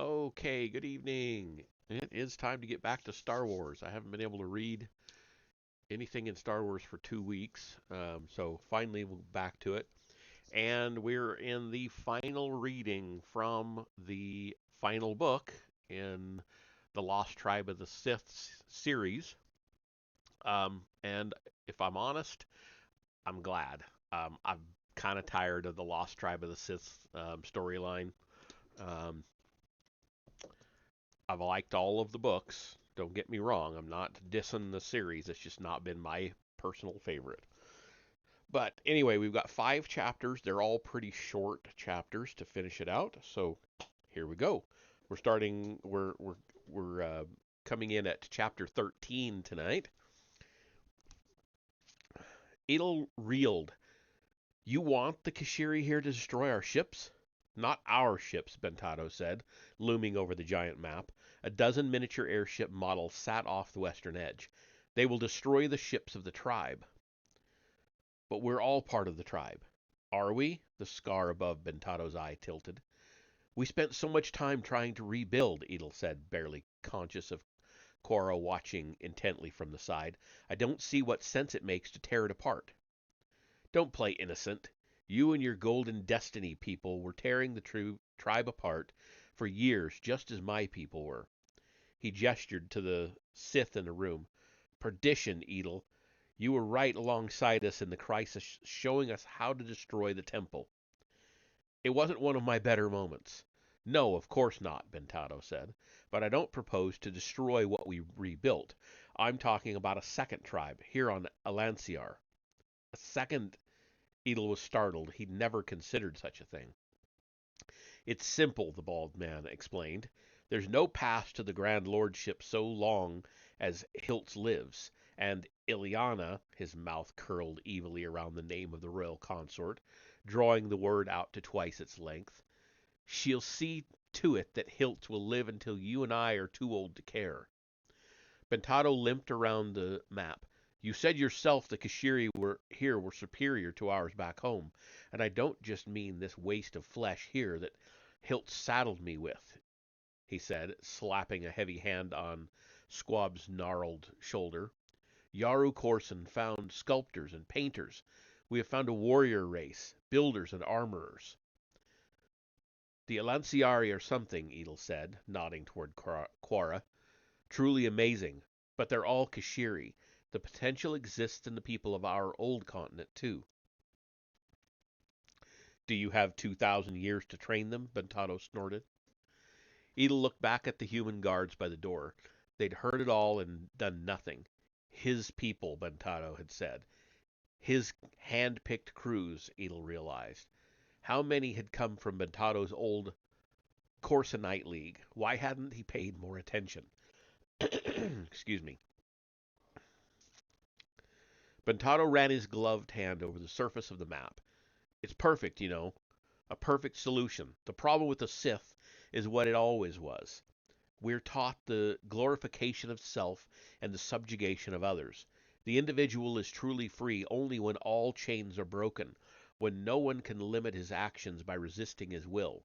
Okay, good evening. It is time to get back to Star Wars. I haven't been able to read anything in Star Wars for 2 weeks, so finally we're back to it. And we're in the final reading from the final book in the Lost Tribe of the Sith series. And if I'm honest, I'm glad. I'm kind of tired of the Lost Tribe of the Sith storyline. Um, I've liked all of the books. Don't get me wrong. I'm not dissing the series. It's just not been my personal favorite. But anyway, we've got 5 chapters. They're all pretty short chapters to finish it out. So here we go. We're starting. We're coming in at chapter 13 tonight. Idle reeled. You want the Kashiri here to destroy our ships? Not our ships, Bentado said, looming over the giant map. A dozen miniature airship models sat off the western edge. They will destroy the ships of the tribe. But we're all part of the tribe. Are we? The scar above Bentado's eye tilted. We spent so much time trying to rebuild, Edel said, barely conscious of Cora watching intently from the side. I don't see what sense it makes to tear it apart. Don't play innocent. You and your golden destiny people were tearing the tribe apart for years, just as my people were. He gestured to the Sith in the room. Perdition, Edel. You were right alongside us in the crisis, showing us how to destroy the temple. It wasn't one of my better moments. No, of course not, Bentado said. But I don't propose to destroy what we rebuilt. I'm talking about a second tribe, here on Alanciar. A second. Edel was startled. He'd never considered such a thing. It's simple, the bald man explained. There's no path to the Grand Lordship so long as Hiltz lives, and Ileana, his mouth curled evilly around the name of the royal consort, drawing the word out to twice its length, she'll see to it that Hiltz will live until you and I are too old to care. Bentado limped around the map. You said yourself the Kashiri were superior to ours back home, and I don't just mean this waste of flesh here that Hilt saddled me with, he said, slapping a heavy hand on Squab's gnarled shoulder. Yaru Corson found sculptors and painters. We have found a warrior race, builders and armorers. The Alanciari are something, Edel said, nodding toward Quara. Truly amazing, but they're all Kashiri. The potential exists in the people of our old continent, too. Do you have 2,000 years to train them? Bentado snorted. Edel looked back at the human guards by the door. They'd heard it all and done nothing. His people, Bentado had said. His hand-picked crews, Edel realized. How many had come from Bentado's old Corsonite League? Why hadn't he paid more attention? Excuse me. Bentado ran his gloved hand over the surface of the map. It's perfect, you know. A perfect solution. The problem with the Sith is what it always was. We're taught the glorification of self and the subjugation of others. The individual is truly free only when all chains are broken, when no one can limit his actions by resisting his will.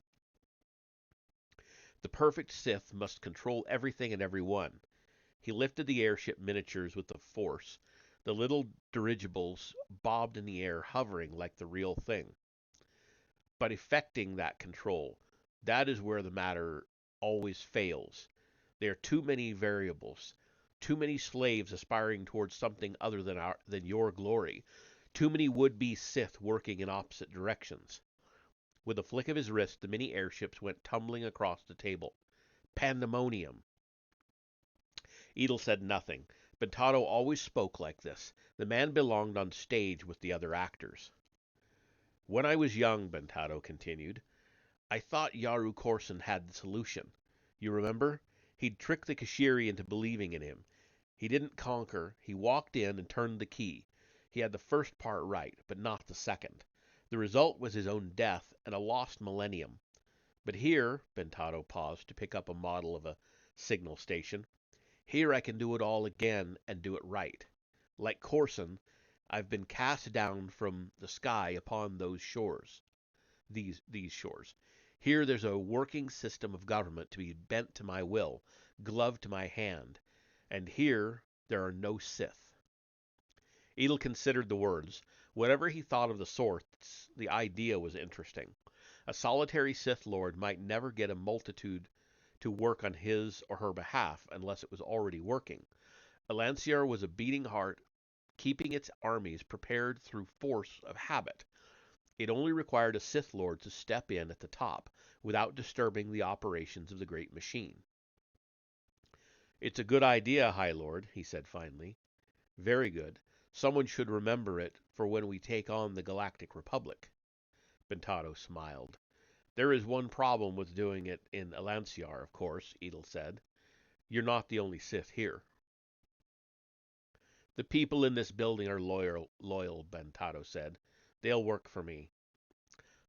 The perfect Sith must control everything and everyone. He lifted the airship miniatures with the force. The little dirigibles bobbed in the air, hovering like the real thing. But effecting that control, that is where the matter always fails. There are too many variables, too many slaves aspiring towards something other than your glory, too many would-be Sith working in opposite directions. With a flick of his wrist, the mini airships went tumbling across the table. Pandemonium. Edel said nothing. Bentado always spoke like this. The man belonged on stage with the other actors. When I was young, Bentado continued, I thought Yaru Corson had the solution. You remember? He'd tricked the Kashiri into believing in him. He didn't conquer. He walked in and turned the key. He had the first part right, but not the second. The result was his own death and a lost millennium. But here, Bentado paused to pick up a model of a signal station. Here I can do it all again and do it right. Like Corson, I've been cast down from the sky upon those shores. These shores. Here there's a working system of government to be bent to my will, gloved to my hand. And here there are no Sith. Edel considered the words. Whatever he thought of the sorts, the idea was interesting. A solitary Sith Lord might never get a multitude to work on his or her behalf unless it was already working. Elanciar was a beating heart, keeping its armies prepared through force of habit. It only required a Sith Lord to step in at the top without disturbing the operations of the great machine. "It's a good idea, High Lord," he said finally. "Very good. Someone should remember it for when we take on the Galactic Republic." Bentado smiled. "There is one problem with doing it in Elanciar, of course," Edel said. "You're not the only Sith here." "The people in this building are loyal, Bentado said. "They'll work for me."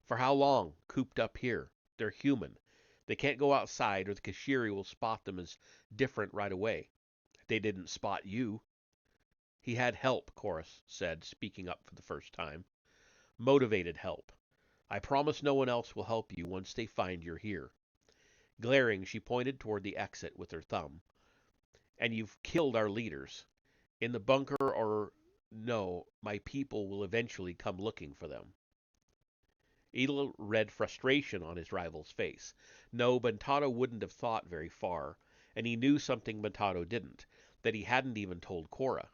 "For how long? Cooped up here. They're human. They can't go outside or the Kashiri will spot them as different right away." "They didn't spot you." "He had help," Chorus said, speaking up for the first time. "Motivated help. I promise no one else will help you once they find you're here." Glaring, she pointed toward the exit with her thumb. "And you've killed our leaders. In the bunker or no, my people will eventually come looking for them." Edel read frustration on his rival's face. No, Bentado wouldn't have thought very far, and he knew something Bentado didn't, that he hadn't even told Cora.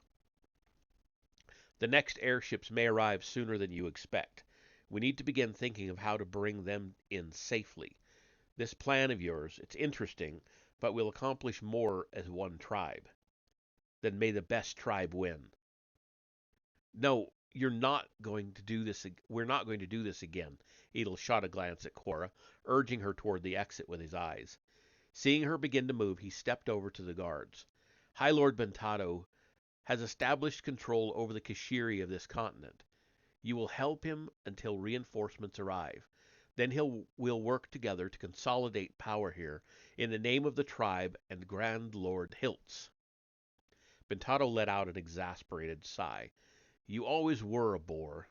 "The next airships may arrive sooner than you expect. We need to begin thinking of how to bring them in safely. This plan of yours, it's interesting, but we'll accomplish more as one tribe." "Then may the best tribe win." "No, you're not going to do this. We're not going to do this again." Edel shot a glance at Cora, urging her toward the exit with his eyes. Seeing her begin to move, he stepped over to the guards. "High Lord Bentado has established control over the Kashiri of this continent. You will help him until reinforcements arrive. Then we'll work together to consolidate power here in the name of the tribe and Grand Lord Hiltz." Bentado let out an exasperated sigh. "You always were a bore."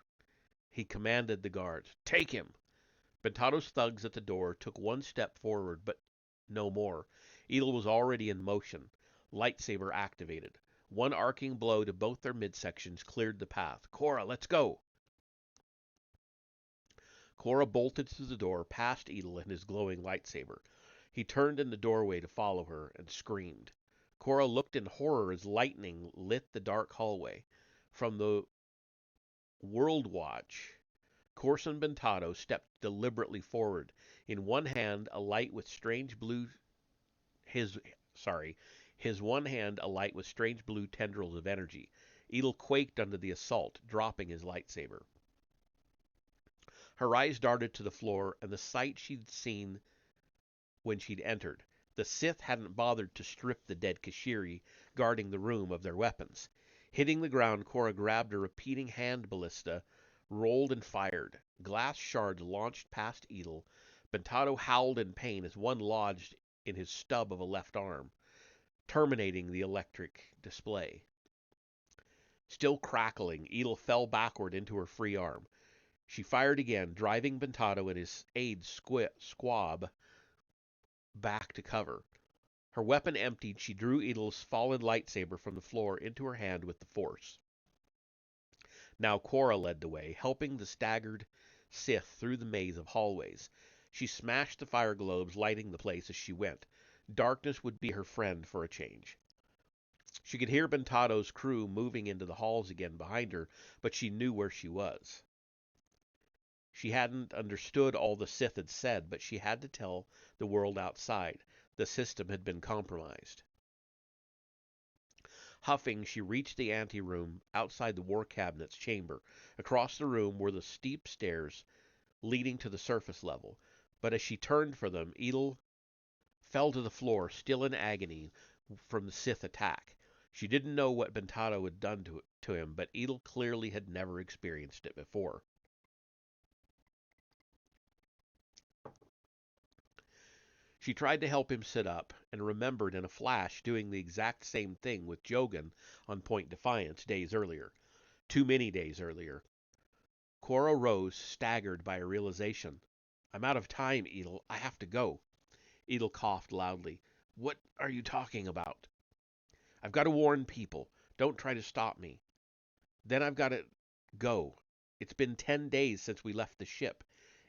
He commanded the guards, "Take him!" Bentado's thugs at the door took one step forward, but no more. Edel was already in motion, lightsaber activated. One arcing blow to both their midsections cleared the path. "Cora, let's go!" Cora bolted through the door, past Edel and his glowing lightsaber. He turned in the doorway to follow her, and screamed. Cora looked in horror as lightning lit the dark hallway. From the World Watch, Corson Bentado stepped deliberately forward. In one hand, a light with strange blue his one hand alight with strange blue tendrils of energy. Edel quaked under the assault, dropping his lightsaber. Her eyes darted to the floor and the sight she'd seen when she'd entered. The Sith hadn't bothered to strip the dead Kashiri guarding the room of their weapons. Hitting the ground, Cora grabbed a repeating hand ballista, rolled and fired. Glass shards launched past Edel. Bentado howled in pain as one lodged in his stub of a left arm, terminating the electric display. Still crackling, Edel fell backward into her free arm. She fired again, driving Bentado and his aide Squab back to cover. Her weapon emptied, she drew Edel's fallen lightsaber from the floor into her hand with the force. Now Cora led the way, helping the staggered Sith through the maze of hallways. She smashed the fire globes, lighting the place as she went. Darkness would be her friend for a change. She could hear Bentado's crew moving into the halls again behind her, but she knew where she was. She hadn't understood all the Sith had said, but she had to tell the world outside. The system had been compromised. Huffing, she reached the anteroom outside the war cabinet's chamber. Across the room were the steep stairs leading to the surface level. But as she turned for them, Edel fell to the floor, still in agony from the Sith attack. She didn't know what Bentado had done to him, but Edel clearly had never experienced it before. She tried to help him sit up, and remembered in a flash doing the exact same thing with Jogan on Point Defiance days earlier. Too many days earlier. Cora rose, staggered by a realization. I'm out of time, Edel. I have to go. Edel coughed loudly. What are you talking about? I've got to warn people. Don't try to stop me. Then I've got to go. It's been 10 days since we left the ship.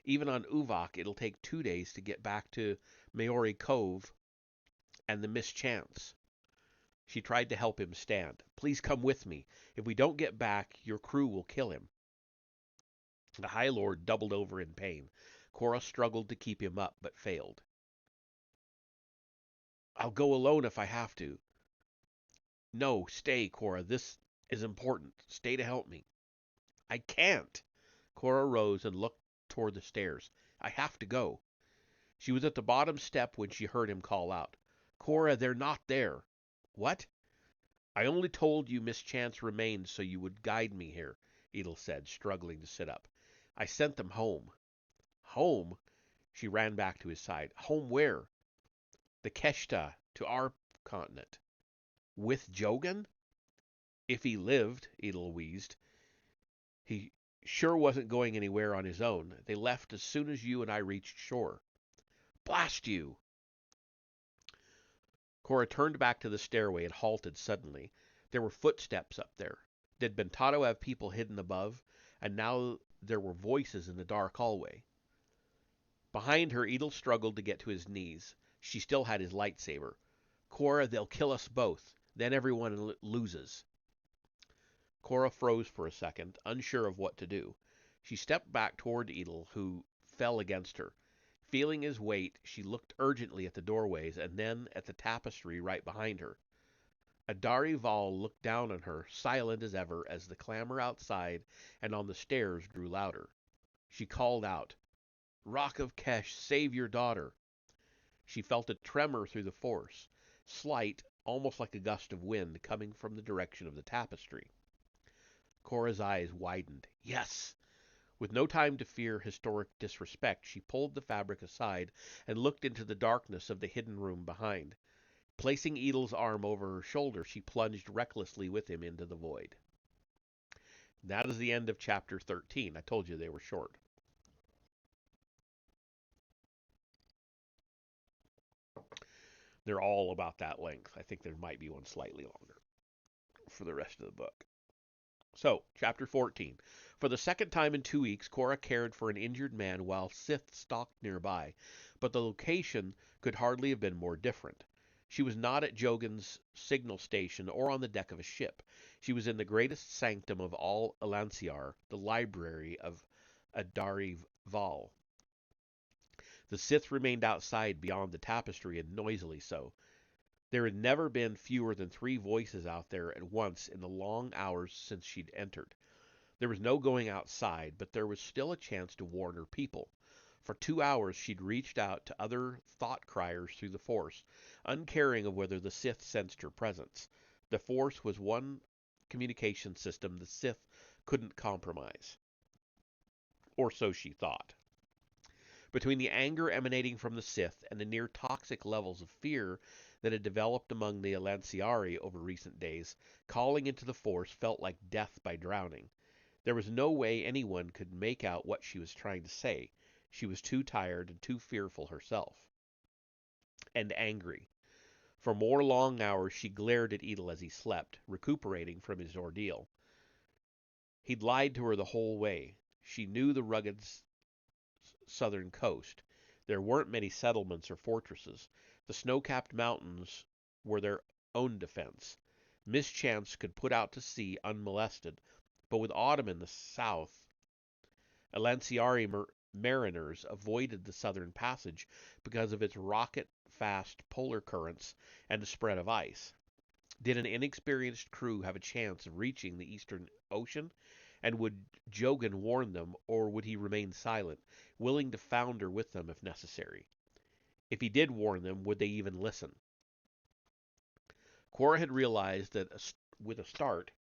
Even on Uvok, it'll take 2 days to get back to Maori Cove and the mischance. She tried to help him stand. Please come with me. If we don't get back, your crew will kill him. The High Lord doubled over in pain. Cora struggled to keep him up, but failed. I'll go alone if I have to. No, stay, Cora. This is important. Stay to help me. I can't. Cora rose and looked toward the stairs. I have to go. She was at the bottom step when she heard him call out. Cora, they're not there. What? I only told you Miss Chance remained so you would guide me here, Edel said, struggling to sit up. I sent them home. Home? She ran back to his side. Home where? The Keshta, to our continent. With Jogan? If he lived, Edel wheezed. He sure wasn't going anywhere on his own. They left as soon as you and I reached shore. Blast you! Cora turned back to the stairway and halted suddenly. There were footsteps up there. Did Bentado have people hidden above? And now there were voices in the dark hallway. Behind her, Edel struggled to get to his knees. She still had his lightsaber. Cora, they'll kill us both. Then everyone loses. Cora froze for a second, unsure of what to do. She stepped back toward Edel, who fell against her. Feeling his weight, she looked urgently at the doorways and then at the tapestry right behind her. Adari Val looked down on her, silent as ever, as the clamor outside and on the stairs grew louder. She called out, Rock of Kesh, save your daughter. She felt a tremor through the force, slight, almost like a gust of wind, coming from the direction of the tapestry. Cora's eyes widened. Yes! With no time to fear historic disrespect, she pulled the fabric aside and looked into the darkness of the hidden room behind. Placing Edel's arm over her shoulder, she plunged recklessly with him into the void. That is the end of chapter 13. I told you they were short. They're all about that length. I think there might be one slightly longer for the rest of the book. So, chapter 14. For the second time in 2 weeks, Cora cared for an injured man while Sith stalked nearby, but the location could hardly have been more different. She was not at Jogan's signal station or on the deck of a ship. She was in the greatest sanctum of all Elanciar, the library of Adari Val. The Sith remained outside beyond the tapestry, and noisily so. There had never been fewer than 3 voices out there at once in the long hours since she'd entered. There was no going outside, but there was still a chance to warn her people. For 2 hours she'd reached out to other thought-criers through the Force, uncaring of whether the Sith sensed her presence. The Force was one communication system the Sith couldn't compromise. Or so she thought. Between the anger emanating from the Sith and the near-toxic levels of fear that had developed among the Elanciari over recent days, calling into the Force felt like death by drowning. There was no way anyone could make out what she was trying to say. She was too tired and too fearful herself. And angry. For more long hours she glared at Edel as he slept, recuperating from his ordeal. He'd lied to her the whole way. She knew the rugged southern coast. There weren't many settlements or fortresses. The snow-capped mountains were their own defense. Mischance could put out to sea unmolested, but with autumn in the south, Elanciari mariners avoided the southern passage because of its rocket-fast polar currents and the spread of ice. Did an inexperienced crew have a chance of reaching the eastern ocean? And would Jogan warn them, or would he remain silent, willing to founder with them if necessary? If he did warn them, would they even listen? Cora had realized that with a start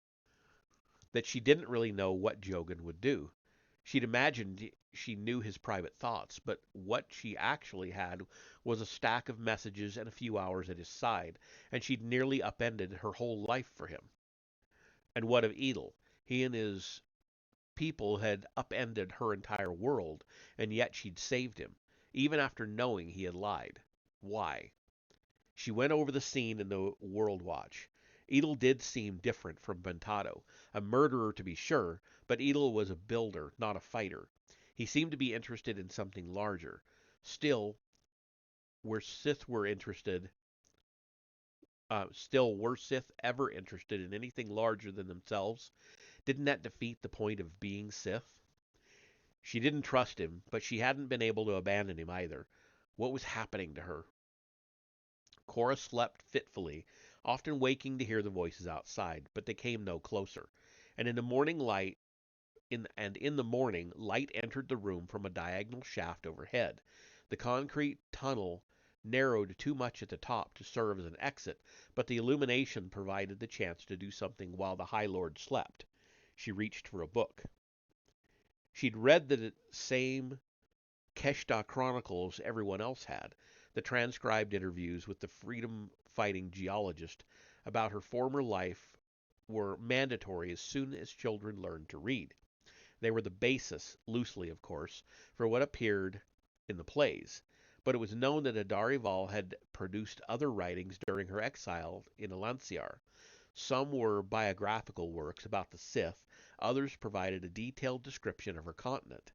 that she didn't really know what Jogan would do. She'd imagined she knew his private thoughts, but what she actually had was a stack of messages and a few hours at his side, and she'd nearly upended her whole life for him. And what of Edel? He and his people had upended her entire world, and yet she'd saved him, even after knowing he had lied. Why? She went over the scene in the World Watch. Edel did seem different from Ventado. A murderer, to be sure, but Edel was a builder, not a fighter. He seemed to be interested in something larger. Still, were Sith were interested, were Sith ever interested in anything larger than themselves? Didn't that defeat the point of being Sith? She didn't trust him, but she hadn't been able to abandon him either. What was happening to her? Cora slept fitfully, often waking to hear the voices outside, but they came no closer. And in the morning light in the morning, light entered the room from a diagonal shaft overhead. The concrete tunnel narrowed too much at the top to serve as an exit, but the illumination provided the chance to do something while the High Lord slept. She reached for a book. She'd read the same Keshta Chronicles everyone else had, the transcribed interviews with the freedom-fighting geologist about her former life were mandatory as soon as children learned to read. They were the basis, loosely of course, for what appeared in the plays, but it was known that Adari Val had produced other writings during her exile in Elanciar. Some were biographical works about the Sith, others provided a detailed description of her continent.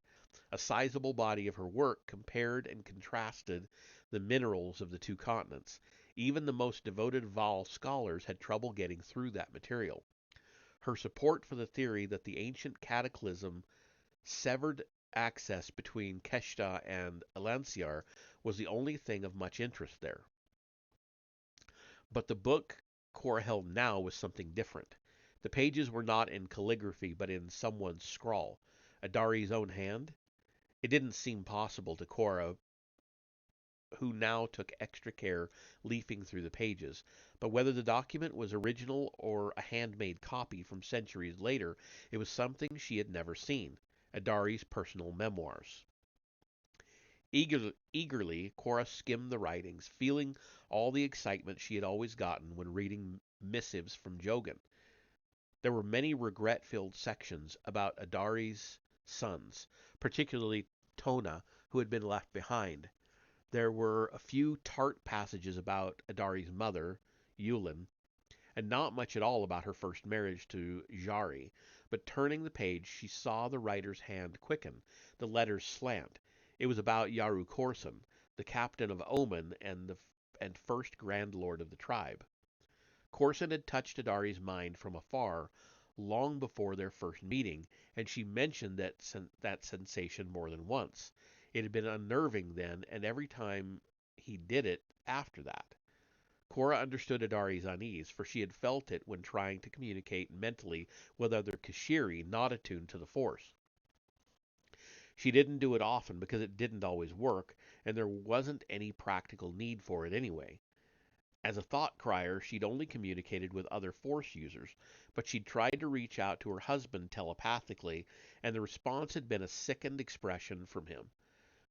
A sizable body of her work compared and contrasted the minerals of the two continents. Even the most devoted Val scholars had trouble getting through that material. Her support for the theory that the ancient cataclysm severed access between Keshta and Elanciar was the only thing of much interest there. But the book Cora held now was something different. The pages were not in calligraphy, but in someone's scrawl. Adari's own hand? It didn't seem possible to Cora, who now took extra care leafing through the pages. But whether the document was original or a handmade copy from centuries later, it was something she had never seen. Adari's personal memoirs. Eagerly, Cora skimmed the writings, feeling all the excitement she had always gotten when reading missives from Jogan. There were many regret-filled sections about Adari's sons, particularly Tona, who had been left behind. There were a few tart passages about Adari's mother, Yulin, and not much at all about her first marriage to Jari. But turning the page, she saw the writer's hand quicken, the letters slant. It was about Yaru Corson, the captain of Omen and first Grand Lord of the tribe. Corson had touched Adari's mind from afar, long before their first meeting, and she mentioned that sensation more than once. It had been unnerving then, and every time he did it after that. Cora understood Adari's unease, for she had felt it when trying to communicate mentally with other Kashiri not attuned to the Force. She didn't do it often because it didn't always work, and there wasn't any practical need for it anyway. As a thought crier, she'd only communicated with other Force users, but she'd tried to reach out to her husband telepathically, and the response had been a sickened expression from him.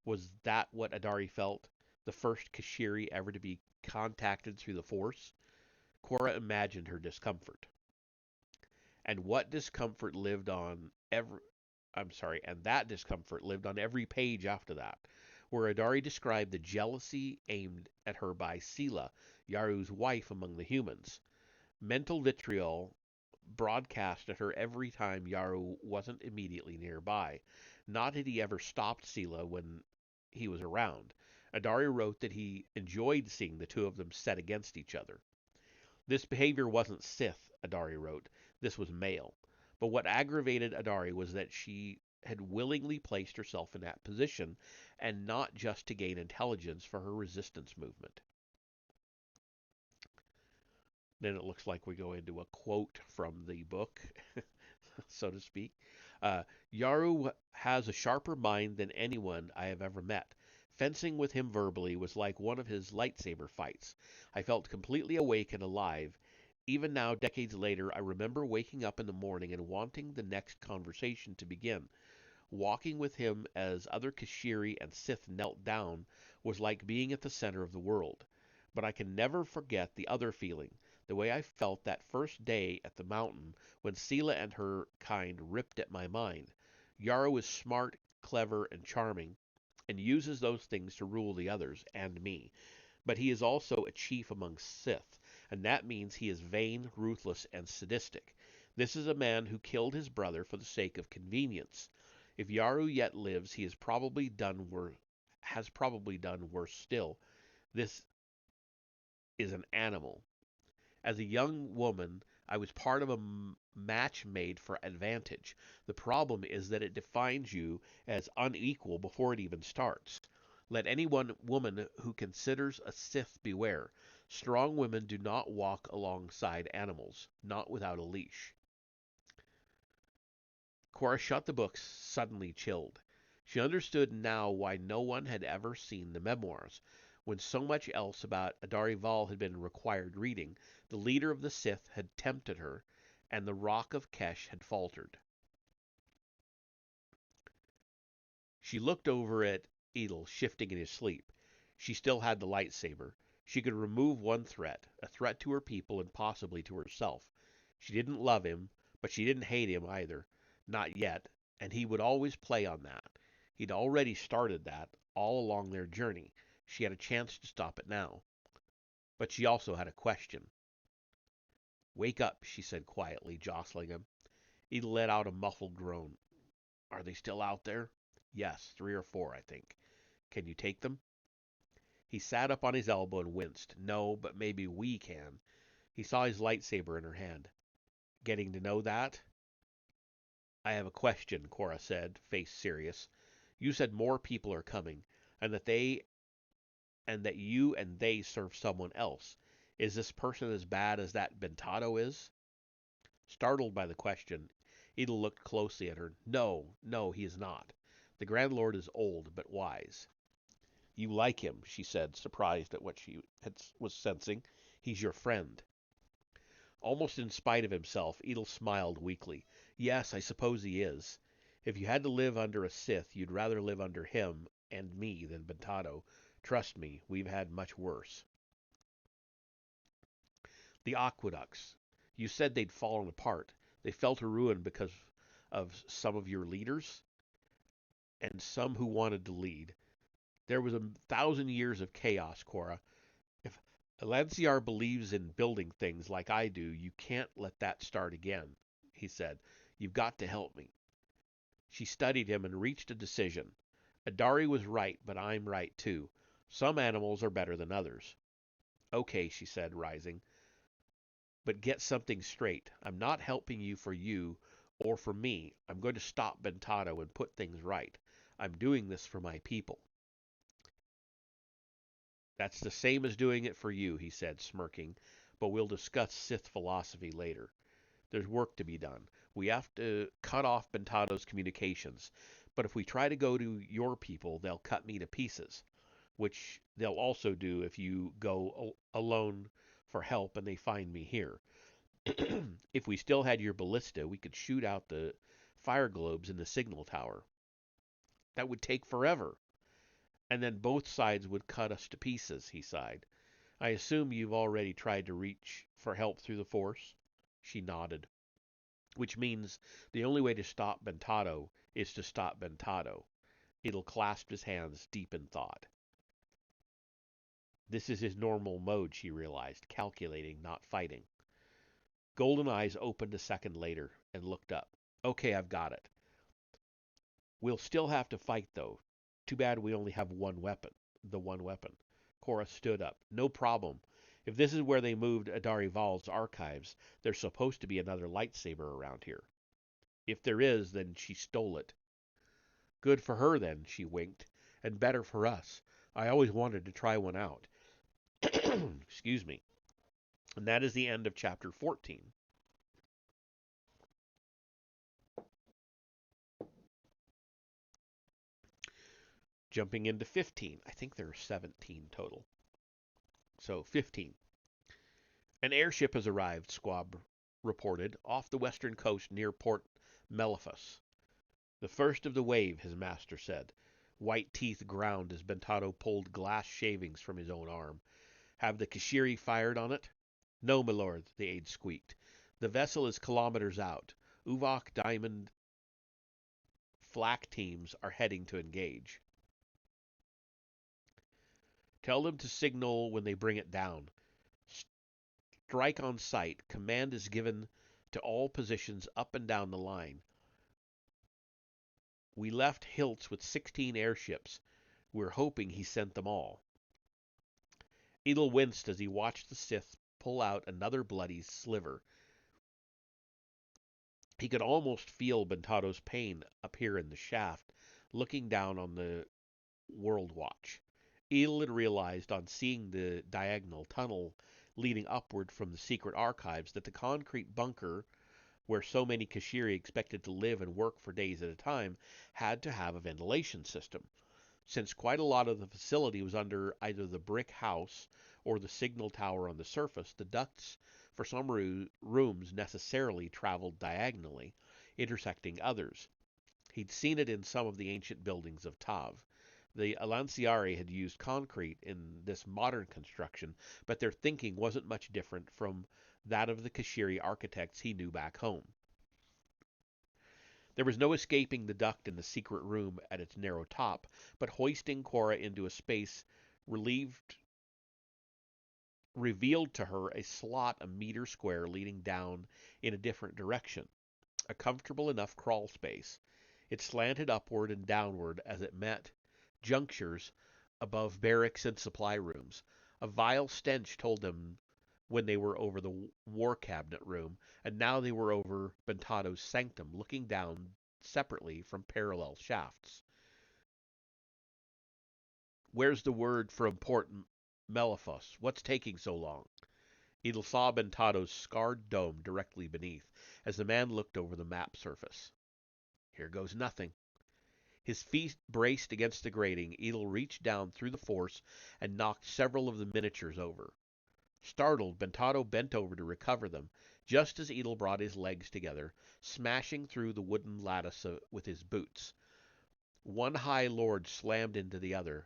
Was that what Adari felt? The first Kashiri ever to be contacted through the Force? Cora imagined her discomfort. And what discomfort lived on every and that discomfort lived on every page after that, where Adari described the jealousy aimed at her by Sela, Yaru's wife among the humans. Mental vitriol broadcast at her every time Yaru wasn't immediately nearby. Not had he ever stopped Sela when he was around. Adari wrote that he enjoyed seeing the two of them set against each other. This behavior wasn't Sith, Adari wrote. This was male. But what aggravated Adari was that she had willingly placed herself in that position, and not just to gain intelligence for her resistance movement. Then it looks like we go into a quote from the book, so to speak. Yaru has a sharper mind than anyone I have ever met. Fencing with him verbally was like one of his lightsaber fights. I felt completely awake and alive. Even now, decades later, I remember waking up in the morning and wanting the next conversation to begin. Walking with him as other Kashiri and Sith knelt down was like being at the center of the world. But I can never forget the other feeling, The way I felt that first day at the mountain when Sela and her kind ripped at my mind. Yarrow is smart, clever, and charming, and uses those things to rule the others and me. But he is also a chief among Sith, and that means he is vain, ruthless, and sadistic. This is a man who killed his brother for the sake of convenience. If Yaru yet lives, has probably done worse still. This is an animal. As a young woman, I was part of a match made for advantage. The problem is that it defines you as unequal before it even starts. Let any one woman who considers a Sith beware. Strong women do not walk alongside animals, not without a leash. Cora shut the books, suddenly chilled. She understood now why no one had ever seen the memoirs. When so much else about Adari Val had been required reading, the leader of the Sith had tempted her, and the Rock of Kesh had faltered. She looked over at Edel, shifting in his sleep. She still had the lightsaber. She could remove one threat, a threat to her people and possibly to herself. She didn't love him, but she didn't hate him either. Not yet, and he would always play on that. He'd already started that, all along their journey. She had a chance to stop it now. But she also had a question. "Wake up," she said quietly, jostling him. He let out a muffled groan. "Are they still out there?" "Yes, 3 or 4, I think." "Can you take them?" He sat up on his elbow and winced. "No, but maybe we can." He saw his lightsaber in her hand. "Getting to know that?" "I have a question," Cora said, face serious. "You said more people are coming, and that you and they serve someone else. Is this person as bad as that Bentado is?" Startled by the question, Edel looked closely at her. "No, no, he is not. The Grand Lord is old, but wise." "You like him," she said, surprised at what was sensing. "He's your friend." Almost in spite of himself, Edel smiled weakly. "Yes, I suppose he is. If you had to live under a Sith, you'd rather live under him and me than Bentado. Trust me, we've had much worse." "The aqueducts. You said they'd fallen apart. They fell to ruin because of some of your leaders, and some who wanted to lead. There was 1,000 years of chaos, Cora. If Elanciar believes in building things like I do, you can't let that start again," he said. "You've got to help me." She studied him and reached a decision. "Adari was right, but I'm right too. Some animals are better than others." "Okay," she said, rising. "But get something straight. I'm not helping you or for me. I'm going to stop Bentado and put things right. I'm doing this for my people." "That's the same as doing it for you," he said, smirking. "But we'll discuss Sith philosophy later. There's work to be done. We have to cut off Bentado's communications. But if we try to go to your people, they'll cut me to pieces, which they'll also do if you go alone for help and they find me here. If we still had your ballista, we could shoot out the fire globes in the signal tower. That would take forever. And then both sides would cut us to pieces," he sighed. "I assume you've already tried to reach for help through the Force?" She nodded. "Which means the only way to stop Bentado is to stop Bentado." Edel clasped his hands, deep in thought. This is his normal mode, she realized, calculating, not fighting. Golden eyes opened a second later and looked up. "Okay, I've got it. We'll still have to fight, though. Too bad we only have the one weapon." Cora stood up. "No problem. If this is where they moved Adari Val's archives, there's supposed to be another lightsaber around here. If there is, then she stole it." "Good for her, then," she winked. "And better for us. I always wanted to try one out." Excuse me. And that is the end of chapter 14. Jumping into 15. I think there are 17 total. So 15. "An airship has arrived," Squab reported, "off the western coast near Port Melephus." "The first of the wave," his master said. White teeth ground as Bentado pulled glass shavings from his own arm. "Have the Kashiri fired on it?" No, my lord, the aide squeaked. The vessel is kilometers out. Uvok Diamond flak teams are heading to engage. Tell them to signal when they bring it down. Strike on sight. Command is given to all positions up and down the line. We left Hiltz with 16 airships. We're hoping he sent them all. Edel winced as he watched the Sith pull out another bloody sliver. He could almost feel Bentado's pain up here in the shaft, looking down on the World Watch. Edel had realized on seeing the diagonal tunnel leading upward from the secret archives that the concrete bunker where so many Kashiri expected to live and work for days at a time had to have a ventilation system. Since quite a lot of the facility was under either the brick house or the signal tower on the surface, the ducts for some rooms necessarily traveled diagonally, intersecting others. He'd seen it in some of the ancient buildings of Tav. The Alanciari had used concrete in this modern construction, but their thinking wasn't much different from that of the Kashiri architects he knew back home. There was no escaping the duct in the secret room at its narrow top, but hoisting Cora into a space revealed to her a slot a meter square leading down in a different direction, a comfortable enough crawl space. It slanted upward and downward as it met junctures above barracks and supply rooms. A vile stench told them when they were over the war cabinet room, and now they were over Bentado's sanctum, looking down separately from parallel shafts. Where's the word from Port Meliphos? What's taking so long? Edel saw Bentado's scarred dome directly beneath, as the man looked over the map surface. Here goes nothing. His feet braced against the grating, Edel reached down through the force and knocked several of the miniatures over. Startled, Bentado bent over to recover them, just as Edel brought his legs together, smashing through the wooden lattice with his boots. One high lord slammed into the other,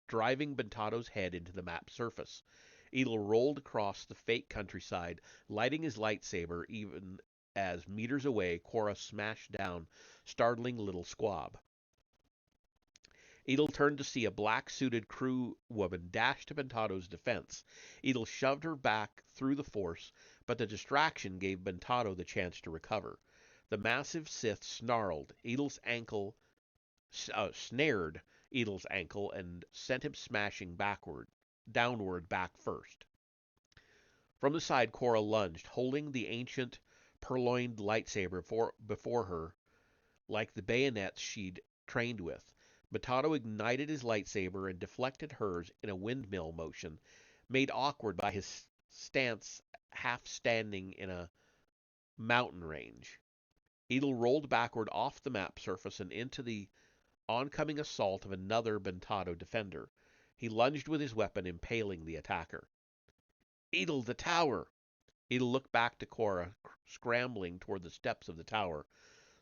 driving Bentado's head into the map surface. Edel rolled across the fake countryside, lighting his lightsaber even as, meters away, Cora smashed down, startling little squab. Edel turned to see a black-suited crew woman dash to Bentado's defense. Edel shoved her back through the force, but the distraction gave Bentado the chance to recover. The massive Sith snarled. Snared Edel's ankle and sent him smashing downward back first. From the side, Cora lunged, holding the ancient purloined lightsaber before her like the bayonets she'd trained with. Bentado ignited his lightsaber and deflected hers in a windmill motion, made awkward by his stance half standing in a mountain range. Edel rolled backward off the map surface and into the oncoming assault of another Bentado defender. He lunged with his weapon, impaling the attacker. Edel, the tower! Edel looked back to Cora, scrambling toward the steps of the tower.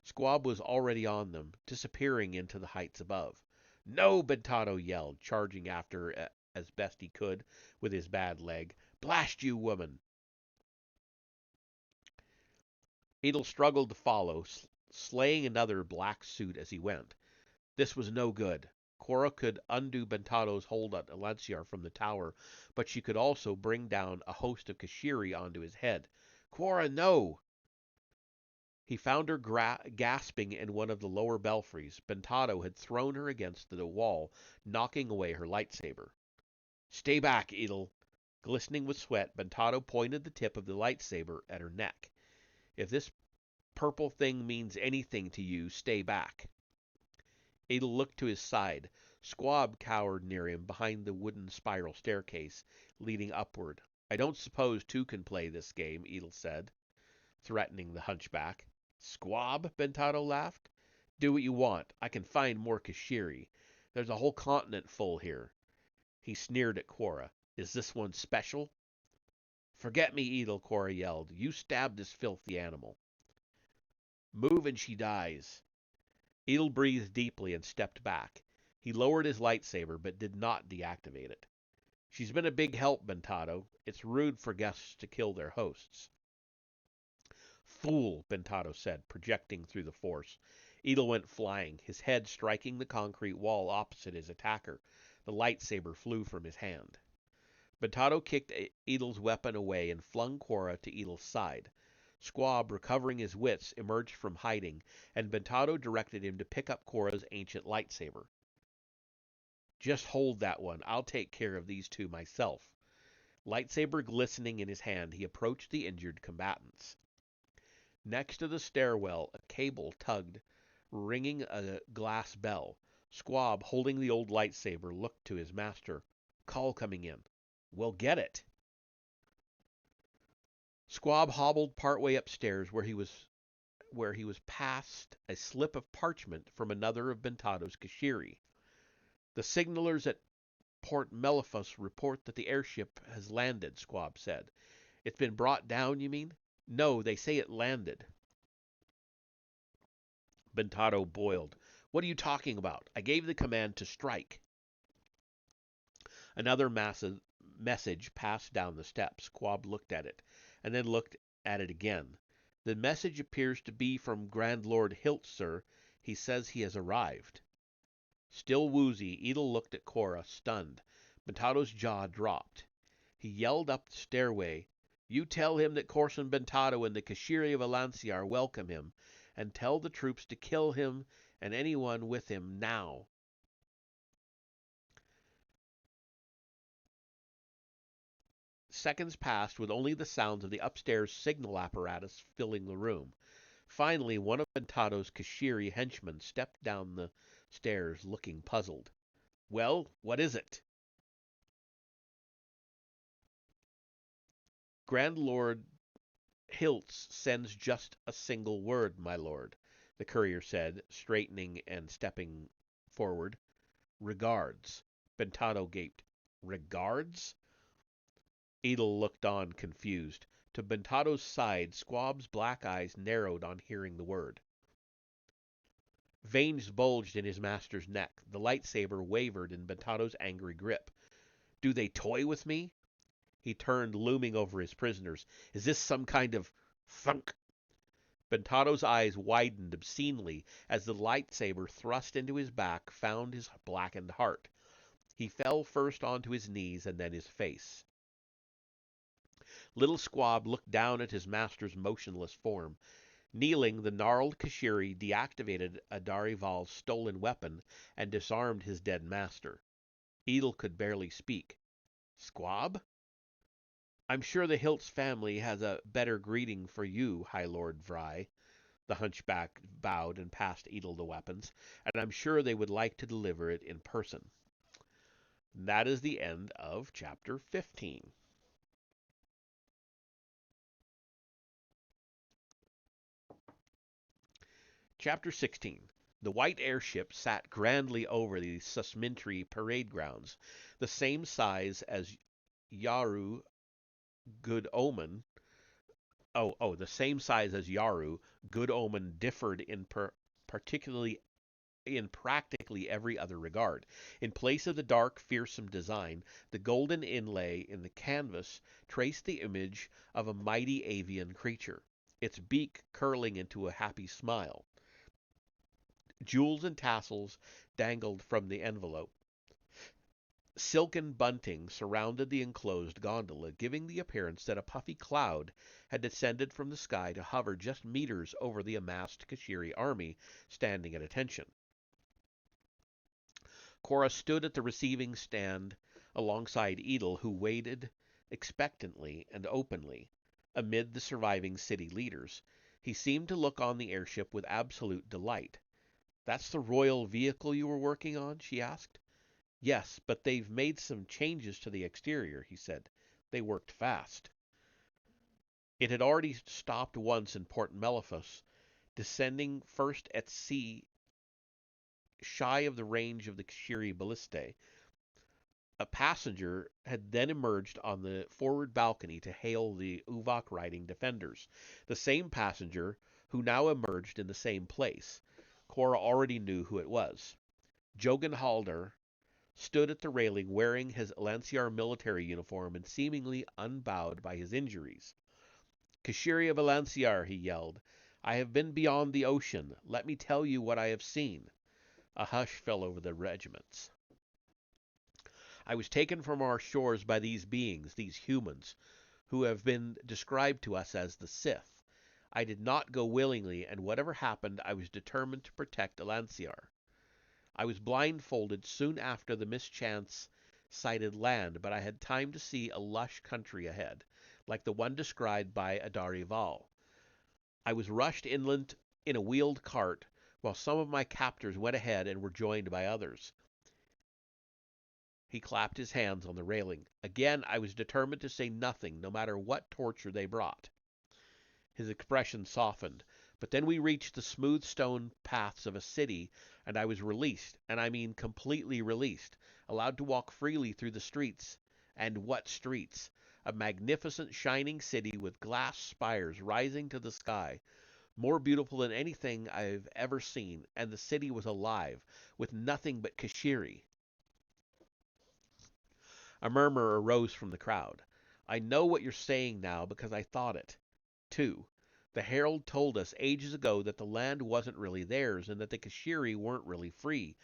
Squab was already on them, disappearing into the heights above. No, Bentado yelled, charging after as best he could with his bad leg. Blast you, woman! Edel struggled to follow, slaying another black suit as he went. This was no good. Cora could undo Bentado's hold on Alanciar from the tower, but she could also bring down a host of Kashiri onto his head. Cora, no! He found her gasping in one of the lower belfries. Bentado had thrown her against the wall, knocking away her lightsaber. Stay back, Edel. Glistening with sweat, Bentado pointed the tip of the lightsaber at her neck. If this purple thing means anything to you, stay back. Edel looked to his side. Squab cowered near him behind the wooden spiral staircase leading upward. I don't suppose two can play this game, Edel said, threatening the hunchback. Squab? Bentado laughed. Do what you want. I can find more Kashiri. There's a whole continent full here. He sneered at Cora. Is this one special? Forget me, Edel, Cora yelled. You stabbed this filthy animal. Move and she dies. Edel breathed deeply and stepped back. He lowered his lightsaber, but did not deactivate it. She's been a big help, Bentado. It's rude for guests to kill their hosts. Fool, Bentado said, projecting through the force. Edel went flying, his head striking the concrete wall opposite his attacker. The lightsaber flew from his hand. Bentado kicked Edel's weapon away and flung Quora to Edel's side. Squab, recovering his wits, emerged from hiding, and Bentado directed him to pick up Quora's ancient lightsaber. Just hold that one. I'll take care of these two myself. Lightsaber glistening in his hand, he approached the injured combatants. Next to the stairwell, a cable tugged, ringing a glass bell. Squab, holding the old lightsaber, looked to his master. Call coming in. Well, get it. Squab hobbled partway upstairs where he was past a slip of parchment from another of Bentado's Kashiri. The signalers at Port Melephus report that the airship has landed, Squab said. It's been brought down, you mean? No, they say it landed. Bentado boiled. What are you talking about? I gave the command to strike. Another message passed down the steps. Quab looked at it, and then looked at it again. The message appears to be from Grand Lord Hilt, sir. He says he has arrived. Still woozy, Edel looked at Quora, stunned. Bentado's jaw dropped. He yelled up the stairway, You tell him that Corson Bentado and the Kashiri of Alanciar welcome him, and tell the troops to kill him and anyone with him now. Seconds passed with only the sounds of the upstairs signal apparatus filling the room. Finally, one of Bentado's Kashiri henchmen stepped down the stairs, looking puzzled. Well, what is it? Grand Lord Hiltz sends just a single word, my lord, the courier said, straightening and stepping forward. Regards. Bentado gaped. Regards? Edel looked on, confused. To Bentado's side, Squab's black eyes narrowed on hearing the word. Veins bulged in his master's neck. The lightsaber wavered in Bentado's angry grip. Do they toy with me? He turned, looming over his prisoners. Is this some kind of thunk? Bentado's eyes widened obscenely as the lightsaber thrust into his back found his blackened heart. He fell first onto his knees and then his face. Little Squab looked down at his master's motionless form. Kneeling, the gnarled Kashiri deactivated Adarival's stolen weapon and disarmed his dead master. Edel could barely speak. Squab? I'm sure the Hiltz family has a better greeting for you, High Lord Vry. The hunchback bowed and passed Edel the weapons, and I'm sure they would like to deliver it in person. And that is the end of Chapter 15. Chapter 16. The white airship sat grandly over the Susmintry parade grounds, the same size as Yaru Good Omen. The same size as Yaru, Good Omen differed particularly in practically every other regard. In place of the dark, fearsome design, the golden inlay in the canvas traced the image of a mighty avian creature, its beak curling into a happy smile. Jewels and tassels dangled from the envelope. Silken bunting surrounded the enclosed gondola, giving the appearance that a puffy cloud had descended from the sky to hover just meters over the amassed Kashiri army standing at attention. Quora stood at the receiving stand alongside Edel, who waited expectantly and openly amid the surviving city leaders. He seemed to look on the airship with absolute delight. That's the royal vehicle you were working on? She asked. Yes, but they've made some changes to the exterior, he said. They worked fast. It had already stopped once in Port Melephus, descending first at sea shy of the range of the Kashiri ballistae. A passenger had then emerged on the forward balcony to hail the Uvok riding defenders. The same passenger who now emerged in the same place. Quora already knew who it was. Jogan Halder, stood at the railing wearing his Lanciar military uniform and seemingly unbowed by his injuries. "Kashiri of Lanciar," he yelled, "I have been beyond the ocean. Let me tell you what I have seen." A hush fell over the regiments. "I was taken from our shores by these beings, these humans, who have been described to us as the Sith. I did not go willingly, and whatever happened, I was determined to protect Lanciar. I was blindfolded soon after the mischance sighted land, but I had time to see a lush country ahead, like the one described by Adari Val. I was rushed inland in a wheeled cart, while some of my captors went ahead and were joined by others." He clapped his hands on the railing. "Again, I was determined to say nothing, no matter what torture they brought." His expression softened. "But then we reached the smooth stone paths of a city, and I was released, and I mean completely released, allowed to walk freely through the streets. And what streets! A magnificent shining city with glass spires rising to the sky, more beautiful than anything I've ever seen, and the city was alive, with nothing but Kashiri." A murmur arose from the crowd. "I know what you're saying now because I thought it, too. The Herald told us ages ago that the land wasn't really theirs and that the Kashiri weren't really free.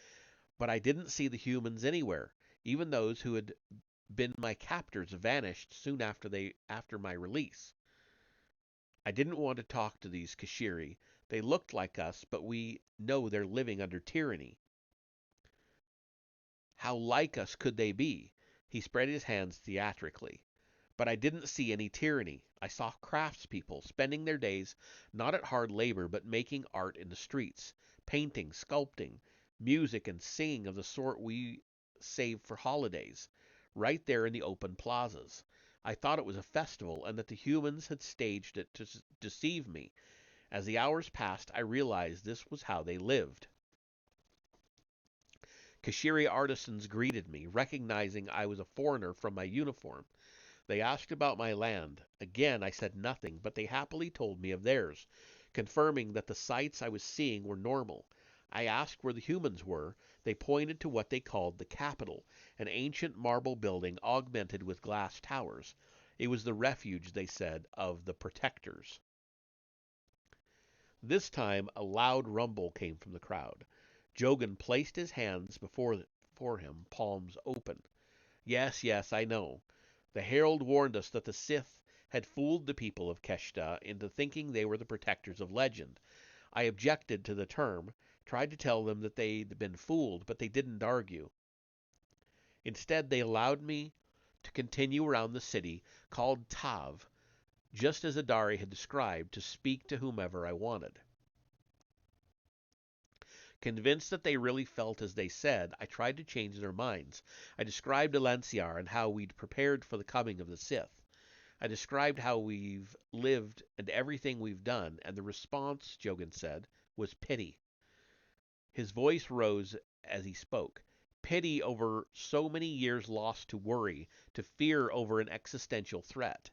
But I didn't see the humans anywhere. Even those who had been my captors vanished soon after my release. I didn't want to talk to these Kashiri. They looked like us, but we know they're living under tyranny. How like us could they be?" He spread his hands theatrically. "But I didn't see any tyranny. I saw craftspeople spending their days not at hard labor but making art in the streets, painting, sculpting, music and singing of the sort we save for holidays, right there in the open plazas. I thought it was a festival and that the humans had staged it to deceive me. As the hours passed, I realized this was how they lived." Kashiri artisans greeted me, recognizing I was a foreigner from my uniform. They asked about my land. Again I said nothing, but they happily told me of theirs, confirming that the sights I was seeing were normal. I asked where the humans were. They pointed to what they called the capital, an ancient marble building augmented with glass towers. It was the refuge, they said, of the protectors. This time a loud rumble came from the crowd. Jogan placed his hands before him, palms open. "Yes, yes, I know. The Herald warned us that the Sith had fooled the people of Keshta into thinking they were the protectors of legend. I objected to the term, tried to tell them that they'd been fooled, but they didn't argue. Instead, they allowed me to continue around the city, called Tav, just as Adari had described, to speak to whomever I wanted. Convinced that they really felt as they said, I tried to change their minds. I described Lanciar and how we'd prepared for the coming of the Sith. I described how we've lived and everything we've done, and the response, Jogan said, was pity." His voice rose as he spoke. "Pity over so many years lost to worry, to fear over an existential threat.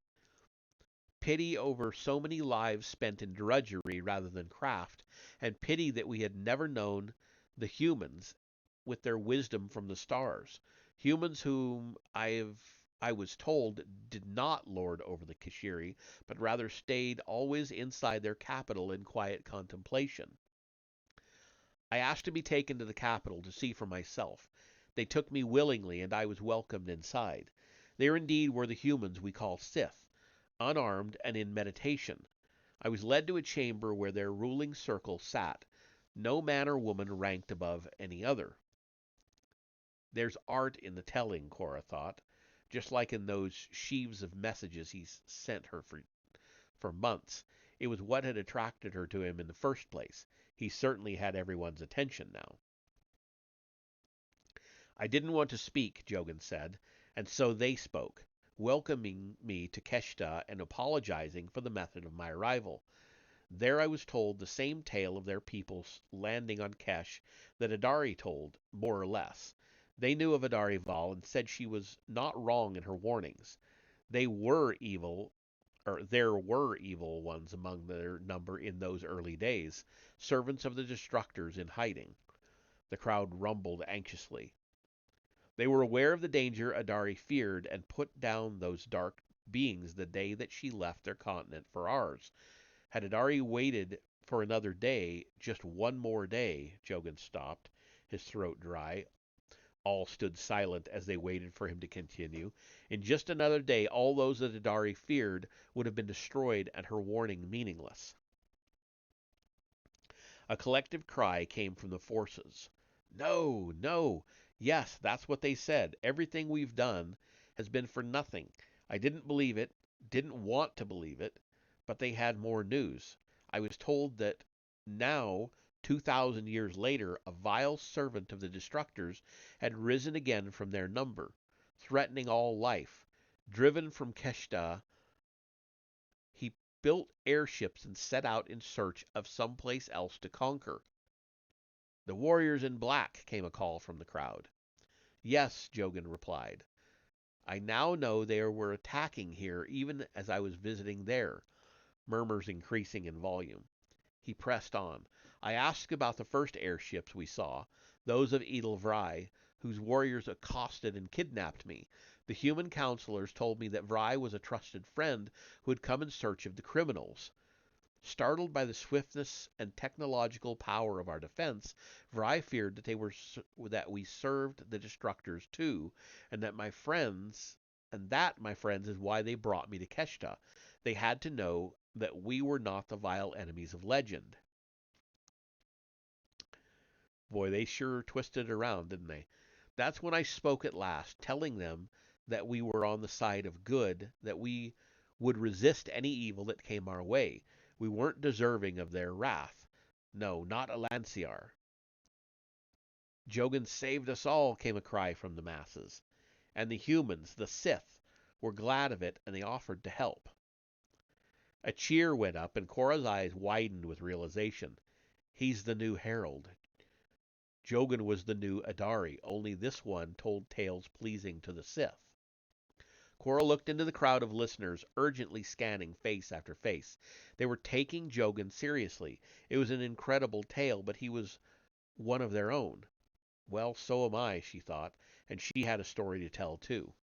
Pity over so many lives spent in drudgery rather than craft, and pity that we had never known the humans with their wisdom from the stars. Humans whom I was told did not lord over the Kashiri, but rather stayed always inside their capital in quiet contemplation. I asked to be taken to the capital to see for myself. They took me willingly, and I was welcomed inside. There indeed were the humans we call Sith, unarmed and in meditation. I was led to a chamber where their ruling circle sat. No man or woman ranked above any other." There's art in the telling, Cora thought, just like in those sheaves of messages he sent her for months. It was what had attracted her to him in the first place. He certainly had everyone's attention now. "I didn't want to speak," Jogan said, "and so they spoke, welcoming me to Keshta and apologizing for the method of my arrival. There I was told the same tale of their people's landing on Kesh that Adari told, more or less. They knew of Adari Val and said she was not wrong in her warnings. They were evil, or there were evil ones among their number in those early days, servants of the destructors in hiding." The crowd rumbled anxiously. They were aware of the danger Adari feared and put down those dark beings the day that she left their continent for ours. Had Adari waited for another day, just one more day, Jogan stopped, his throat dry. All stood silent as they waited for him to continue. In just another day, all those that Adari feared would have been destroyed and her warning meaningless. A collective cry came from the forces. No, no. Yes, that's what they said. Everything we've done has been for nothing. I didn't believe it, didn't want to believe it, but they had more news. I was told that now, 2,000 years later, a vile servant of the Destructors had risen again from their number, threatening all life. Driven from Keshta, he built airships and set out in search of some place else to conquer. The warriors in black, came a call from the crowd. Yes, Jogan replied. I now know they were attacking here even as I was visiting there, murmurs increasing in volume. He pressed on. I asked about the first airships we saw, those of Edelvrai, whose warriors accosted and kidnapped me. The human counselors told me that Vrai was a trusted friend who had come in search of the criminals. Startled by the swiftness and technological power of our defense, Vrai feared that we served the destructors too, and that my friends, is why they brought me to Keshta. They had to know that we were not the vile enemies of legend. Boy, they sure twisted it around, didn't they? That's when I spoke at last, telling them that we were on the side of good, that we would resist any evil that came our way. We weren't deserving of their wrath. No, not Alanciar. Jogan saved us all, came a cry from the masses. And the humans, the Sith, were glad of it, and they offered to help. A cheer went up, and Korra's eyes widened with realization. He's the new herald. Jogan was the new Adari, only this one told tales pleasing to the Sith. Korra looked into the crowd of listeners, urgently scanning face after face. They were taking Jogan seriously. It was an incredible tale, but he was one of their own. Well, so am I, she thought, and she had a story to tell, too.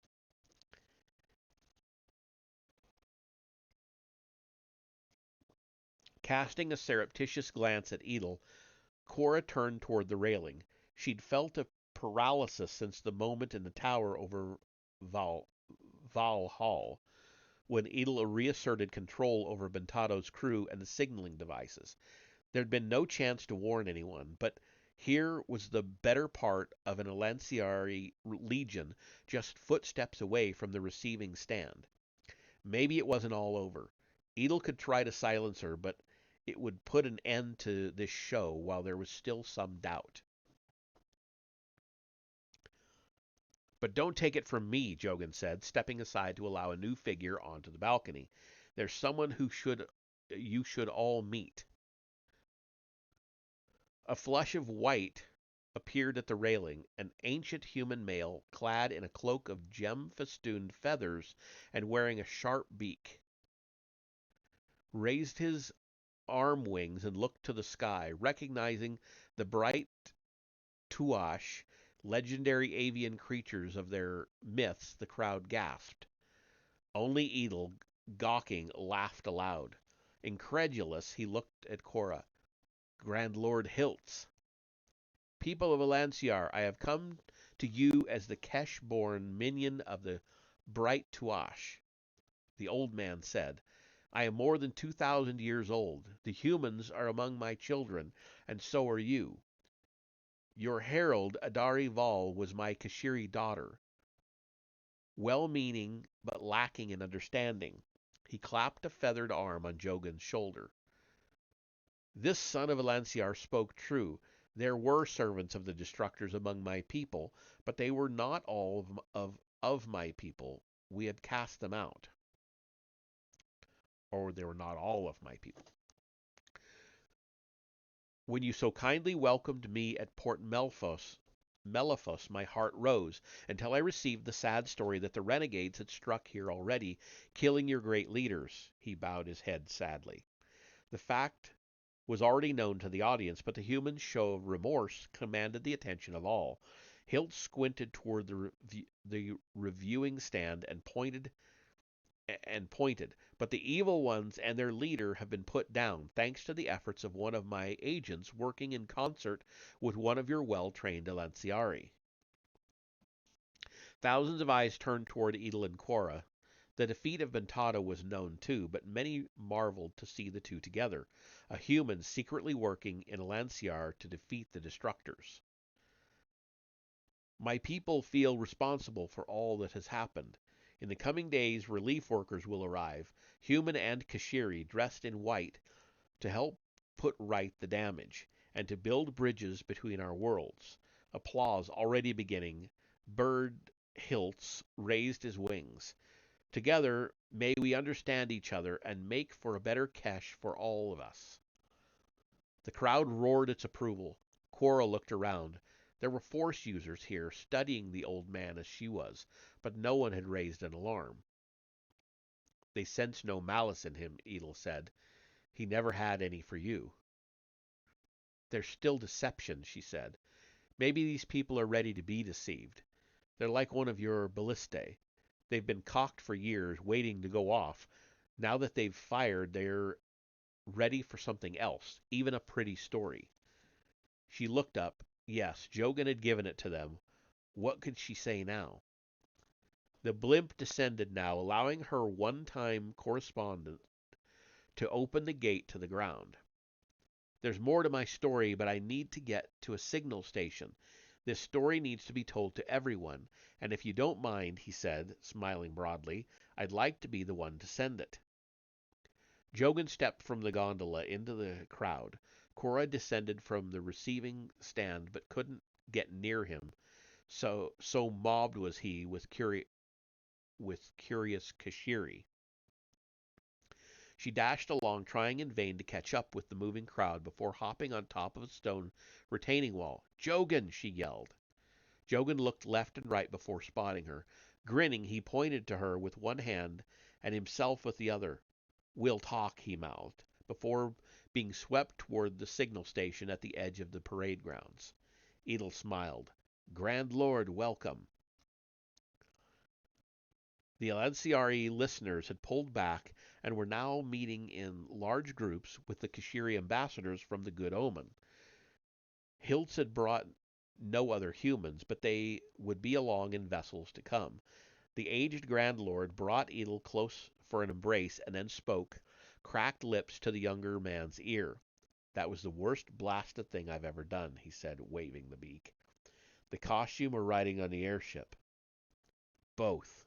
Casting a surreptitious glance at Edel, Korra turned toward the railing. She'd felt a paralysis since the moment in the tower over Valhall, when Edel reasserted control over Bentado's crew and the signaling devices. There'd been no chance to warn anyone, but here was the better part of an Alanciari legion just footsteps away from the receiving stand. Maybe it wasn't all over. Edel could try to silence her, but it would put an end to this show while there was still some doubt. But don't take it from me, Jogan said, stepping aside to allow a new figure onto the balcony. There's someone you should all meet. A flush of white appeared at the railing, an ancient human male clad in a cloak of gem-festooned feathers and wearing a sharp beak. Raised his arm wings and looked to the sky, recognizing the bright Tuash, legendary avian creatures of their myths. The crowd gasped. Only Edel, gawking, laughed aloud. Incredulous, he looked at Korra. Grand Lord Hiltz. People of Alanciar, I have come to you as the Kesh-born minion of the bright Tuash. The old man said, I am more than 2,000 years old. The humans are among my children, and so are you. Your herald, Adari Val, was my Kashiri daughter. Well-meaning, but lacking in understanding. He clapped a feathered arm on Jogan's shoulder. This son of Alanciar spoke true. There were servants of the Destructors among my people, but they were not all of my people. We had cast them out. Or they were not all of my people. When you so kindly welcomed me at Port Melphos, my heart rose, until I received the sad story that the renegades had struck here already, killing your great leaders. He bowed his head sadly. The fact was already known to the audience, but the human show of remorse commanded the attention of all. Hilt squinted toward the reviewing stand and pointed, but the evil ones and their leader have been put down, thanks to the efforts of one of my agents working in concert with one of your well-trained Elanciari. Thousands of eyes turned toward Edel and Quora. The defeat of Bentado was known too, but many marveled to see the two together, a human secretly working in Elanciar to defeat the Destructors. My people feel responsible for all that has happened. In the coming days, relief workers will arrive, human and Kashiri, dressed in white, to help put right the damage, and to build bridges between our worlds. Applause already beginning. Bird Hilts raised his wings. Together, may we understand each other and make for a better Kesh for all of us. The crowd roared its approval. Quora looked around. There were Force users here, studying the old man as she was, but no one had raised an alarm. They sense no malice in him, Edel said. He never had any for you. There's still deception, she said. Maybe these people are ready to be deceived. They're like one of your ballistae. They've been cocked for years, waiting to go off. Now that they've fired, they're ready for something else, even a pretty story. She looked up. Yes, Jogan had given it to them. What could she say now? The blimp descended now, allowing her one-time correspondent to open the gate to the ground. There's more to my story, but I need to get to a signal station. This story needs to be told to everyone, and if you don't mind, he said, smiling broadly, I'd like to be the one to send it. Jogan stepped from the gondola into the crowd. Cora descended from the receiving stand but couldn't get near him, so mobbed was he with curious Kashiri. She dashed along, trying in vain to catch up with the moving crowd before hopping on top of a stone retaining wall. Jogan! She yelled. Jogan looked left and right before spotting her. Grinning, he pointed to her with one hand and himself with the other. We'll talk, he mouthed, before being swept toward the signal station at the edge of the parade grounds. Edel smiled. Grand Lord, welcome. The Elanciari listeners had pulled back and were now meeting in large groups with the Kashiri ambassadors from the Good Omen. Hiltz had brought no other humans, but they would be along in vessels to come. The aged Grand Lord brought Edel close for an embrace and then spoke, cracked lips to the younger man's ear. That was the worst blasted thing I've ever done, he said, waving the beak. The costume or riding on the airship? Both.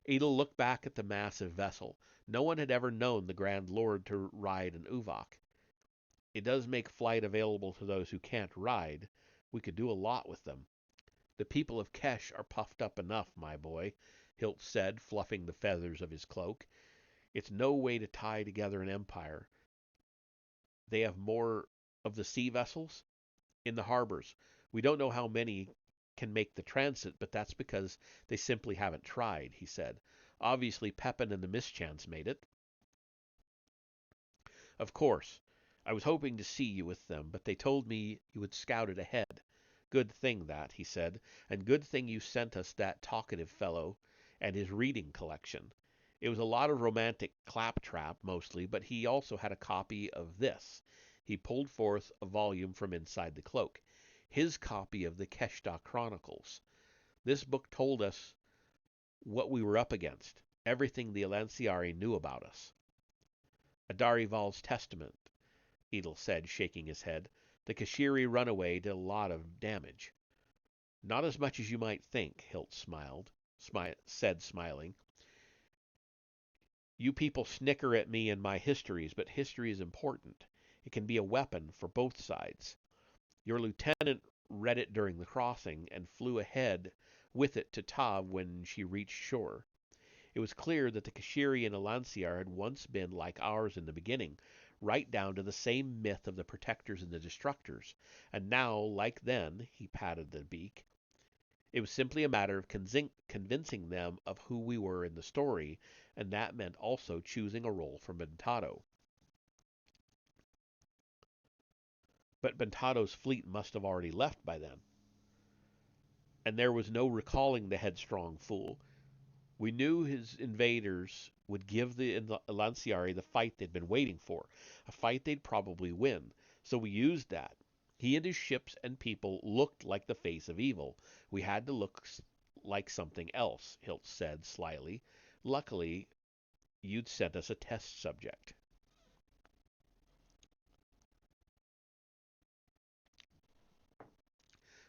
Edel looked back at the massive vessel. No one had ever known the Grand Lord to ride an Uvok. It does make flight available to those who can't ride. We could do a lot with them. The people of Kesh are puffed up enough, my boy, Hilt said, fluffing the feathers of his cloak. It's no way to tie together an empire. They have more of the sea vessels in the harbors. We don't know how many can make the transit, but that's because they simply haven't tried, he said. Obviously, Pepin and the Mischance made it. Of course. I was hoping to see you with them, but they told me you had scouted ahead. Good thing that, he said, and good thing you sent us that talkative fellow and his reading collection. It was a lot of romantic claptrap, mostly, but he also had a copy of this. He pulled forth a volume from inside the cloak. His copy of the Keshta Chronicles. This book told us what we were up against, everything the Elanciari knew about us. Adarival's testament, Edel said, shaking his head. The Kashiri runaway did a lot of damage. Not as much as you might think, Hilt said, smiling. You people snicker at me and my histories, but history is important. It can be a weapon for both sides. Your lieutenant read it during the crossing and flew ahead with it to Tav when she reached shore. It was clear that the Kashiri and Elanciar had once been like ours in the beginning, right down to the same myth of the protectors and the destructors, and now, like then, he patted the beak. It was simply a matter of convincing them of who we were in the story, and that meant also choosing a role for Bentado. But Bentado's fleet must have already left by then. and there was no recalling the headstrong fool. We knew his invaders would give the Lanciari the fight they'd been waiting for, a fight they'd probably win. So we used that. He and his ships and people looked like the face of evil. We had to look like something else, Hilt said slyly. Luckily, you'd sent us a test subject.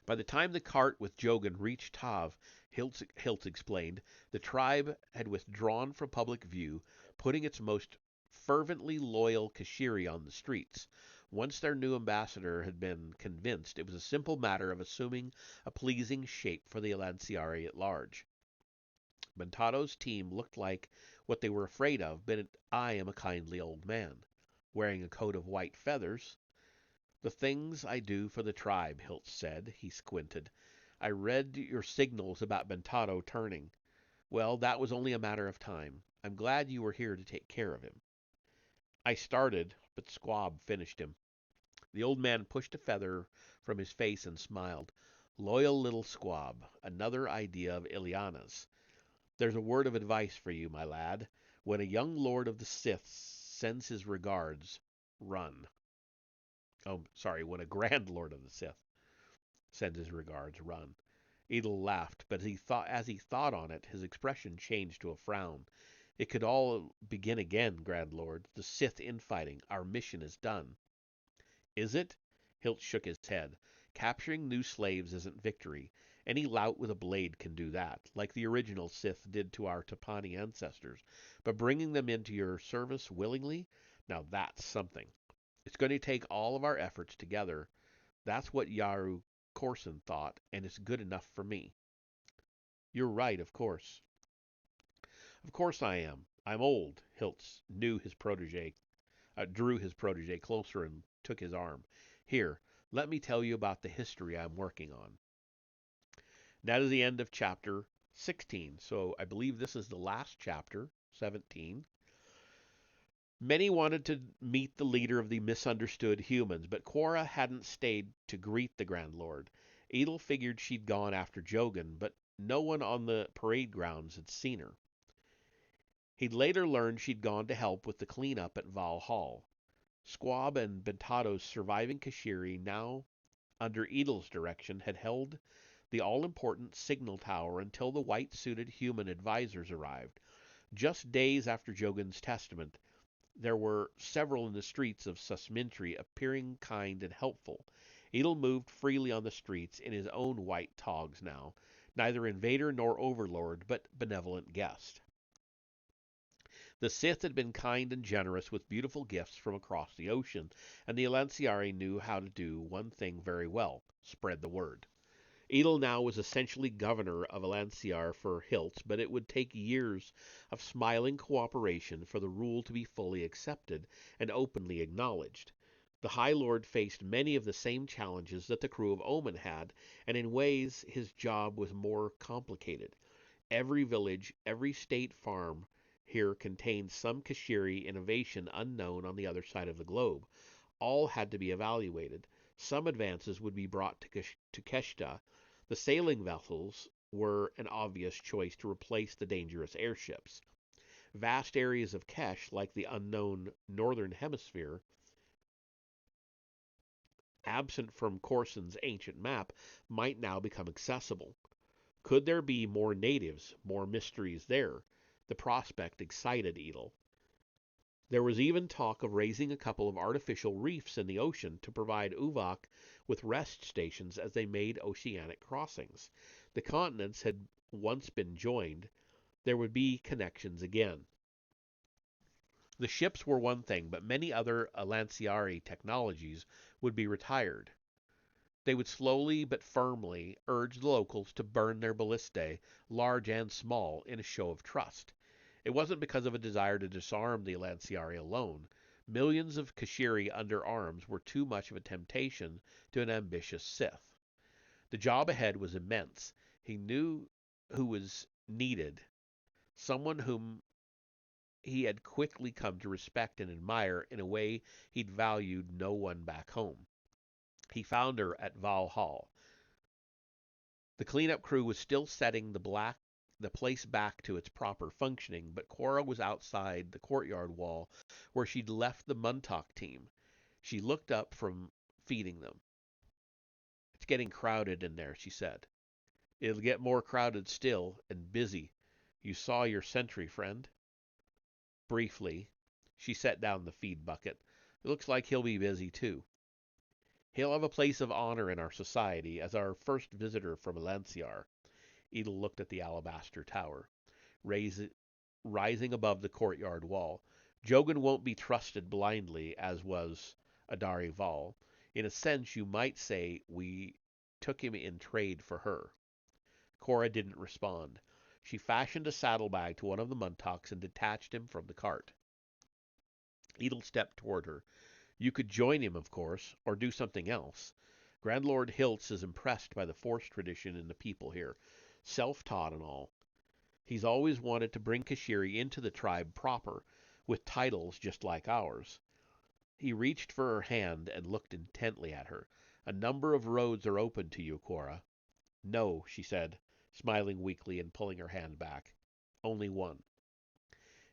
By the time the cart with Jogan reached Tav, Hilt explained, the tribe had withdrawn from public view, putting its most fervently loyal Kashiri on the streets. Once their new ambassador had been convinced, it was a simple matter of assuming a pleasing shape for the Lanciari at large. Bentado's team looked like what they were afraid of, but I am a kindly old man, wearing a coat of white feathers. The things I do for the tribe, Hilt said. He squinted. I read your signals about Bentado turning. Well, that was only a matter of time. I'm glad you were here to take care of him. I started, but Squab finished him. The old man pushed a feather from his face and smiled. Loyal little Squab, another idea of Ileana's. There's a word of advice for you, my lad. When a young lord of the Sith sends his regards, run. Oh, sorry, when a grand lord of the Sith sends his regards, run. Edel laughed, but as he thought on it, his expression changed to a frown. It could all begin again, Grand Lord. The Sith infighting. Our mission is done. Is it? Hilt shook his head. Capturing new slaves isn't victory. Any lout with a blade can do that, like the original Sith did to our Tapani ancestors. But bringing them into your service willingly? Now that's something. It's going to take all of our efforts together. That's what Yaru Corson thought, and it's good enough for me. You're right, of course. Of course I am. I'm old. Hiltz drew his protege closer and took his arm. Here, let me tell you about the history I'm working on. That is the end of chapter 16. So I believe this is the last chapter, 17. Many wanted to meet the leader of the misunderstood humans, but Quora hadn't stayed to greet the Grand Lord. Edel figured she'd gone after Jogan, but no one on the parade grounds had seen her. He'd later learned she'd gone to help with the cleanup at Val Hall. Squab and Bentado's surviving Kashiri, now under Edel's direction, had held the all-important signal tower until the white-suited human advisors arrived. Just days after Jogan's testament, there were several in the streets of Susmintry appearing kind and helpful. Edel moved freely on the streets in his own white togs now, neither invader nor overlord, but benevolent guest. The Sith had been kind and generous with beautiful gifts from across the ocean, and the Lanciari knew how to do one thing very well, spread the word. Edel now was essentially governor of Alanciar for Hilt, but it would take years of smiling cooperation for the rule to be fully accepted and openly acknowledged. The High Lord faced many of the same challenges that the crew of Omen had, and in ways his job was more complicated. Every village, every state farm here contained some Kashiri innovation unknown on the other side of the globe. All had to be evaluated. Some advances would be brought to Keshta. The sailing vessels were an obvious choice to replace the dangerous airships. Vast areas of Kesh, like the unknown northern hemisphere, absent from Corson's ancient map, might now become accessible. Could there be more natives, more mysteries there? The prospect excited Edel. There was even talk of raising a couple of artificial reefs in the ocean to provide Uvok with rest stations as they made oceanic crossings. The continents had once been joined. There would be connections again. The ships were one thing, but many other Lanciari technologies would be retired. They would slowly but firmly urge the locals to burn their ballistae, large and small, in a show of trust. It wasn't because of a desire to disarm the Lanciari alone. Millions of Kashiri under arms were too much of a temptation to an ambitious Sith. The job ahead was immense. He knew who was needed, someone whom he had quickly come to respect and admire in a way he'd valued no one back home. He found her at Val Hall. The cleanup crew was still setting the place back to its proper functioning, but Cora was outside the courtyard wall where she'd left the Muntak team. She looked up from feeding them. It's getting crowded in there, she said. It'll get more crowded still, and busy. You saw your sentry, friend? Briefly. She set down the feed bucket. It looks like he'll be busy, too. He'll have a place of honor in our society as our first visitor from Elanciar. Edel looked at the alabaster tower, rising above the courtyard wall. Jogan won't be trusted blindly, as was Adari Val. In a sense, you might say we took him in trade for her. Cora didn't respond. She fashioned a saddlebag to one of the Muntaks and detached him from the cart. Edel stepped toward her. You could join him, of course, or do something else. Grand Lord Hiltz is impressed by the Force tradition in the people here, self-taught and all. He's always wanted to bring Kashiri into the tribe proper, with titles just like ours. He reached for her hand and looked intently at her. A number of roads are open to you, Cora. No, she said, smiling weakly and pulling her hand back. Only one.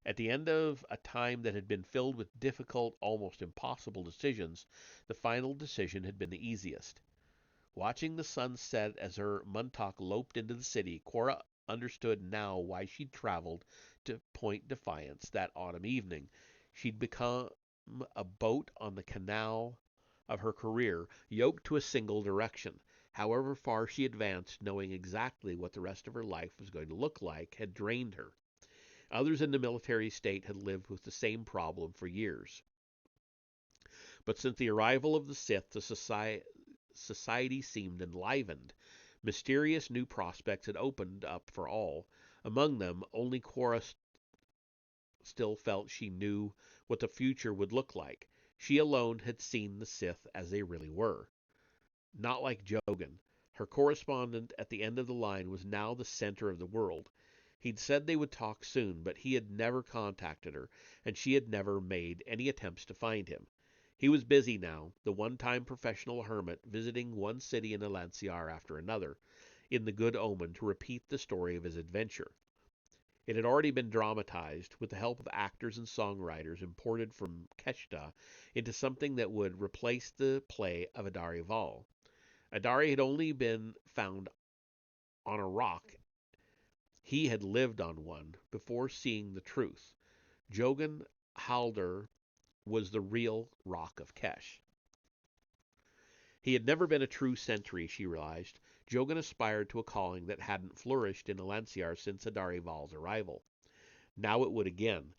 At the end of a time that had been filled with difficult, almost impossible decisions, the final decision had been the easiest. Watching the sun set as her Muntak loped into the city, Cora understood now why she'd traveled to Point Defiance that autumn evening. She'd become a boat on the canal of her career, yoked to a single direction. However far she advanced, knowing exactly what the rest of her life was going to look like, had drained her. Others in the military state had lived with the same problem for years. But since the arrival of the Sith, the society seemed enlivened. Mysterious new prospects had opened up for all. Among them, only Cora still felt she knew what the future would look like. She alone had seen the Sith as they really were. Not like Jogan. Her correspondent at the end of the line was now the center of the world. He'd said they would talk soon, but he had never contacted her, and she had never made any attempts to find him. He was busy now, the one-time professional hermit, visiting one city in Elanciar after another, in the good omen to repeat the story of his adventure. It had already been dramatized, with the help of actors and songwriters imported from Keshta, into something that would replace the play of Adari Val. Adari had only been found on a rock. He had lived on one before seeing the truth. Jogan Halder was the real Rock of Kesh. He had never been a true sentry, she realized. Jogan aspired to a calling that hadn't flourished in Elanciar since Adari Val's arrival. Now it would again.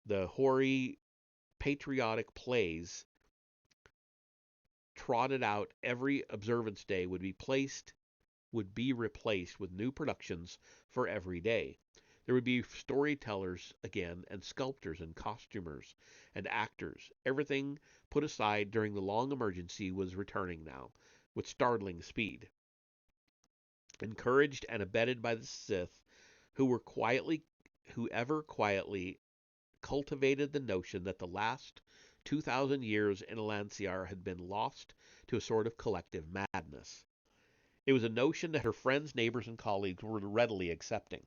The hoary, patriotic plays trotted out every observance day would be replaced with new productions for every day. There would be storytellers again, and sculptors and costumers and actors. Everything put aside during the long emergency was returning now, with startling speed. Encouraged and abetted by the Sith, whoever quietly cultivated the notion that the last 2,000 years in Elanciar had been lost to a sort of collective madness. It was a notion that her friends, neighbors, and colleagues were readily accepting.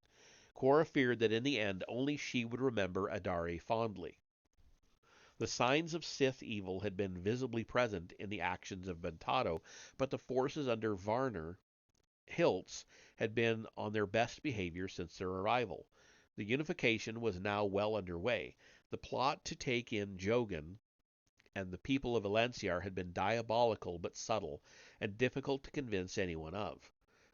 Cora feared that in the end only she would remember Adari fondly. The signs of Sith evil had been visibly present in the actions of Ventado, but the forces under Varner Hiltz had been on their best behavior since their arrival. The unification was now well underway. The plot to take in Jogan and the people of Elanciar had been diabolical but subtle, and difficult to convince anyone of.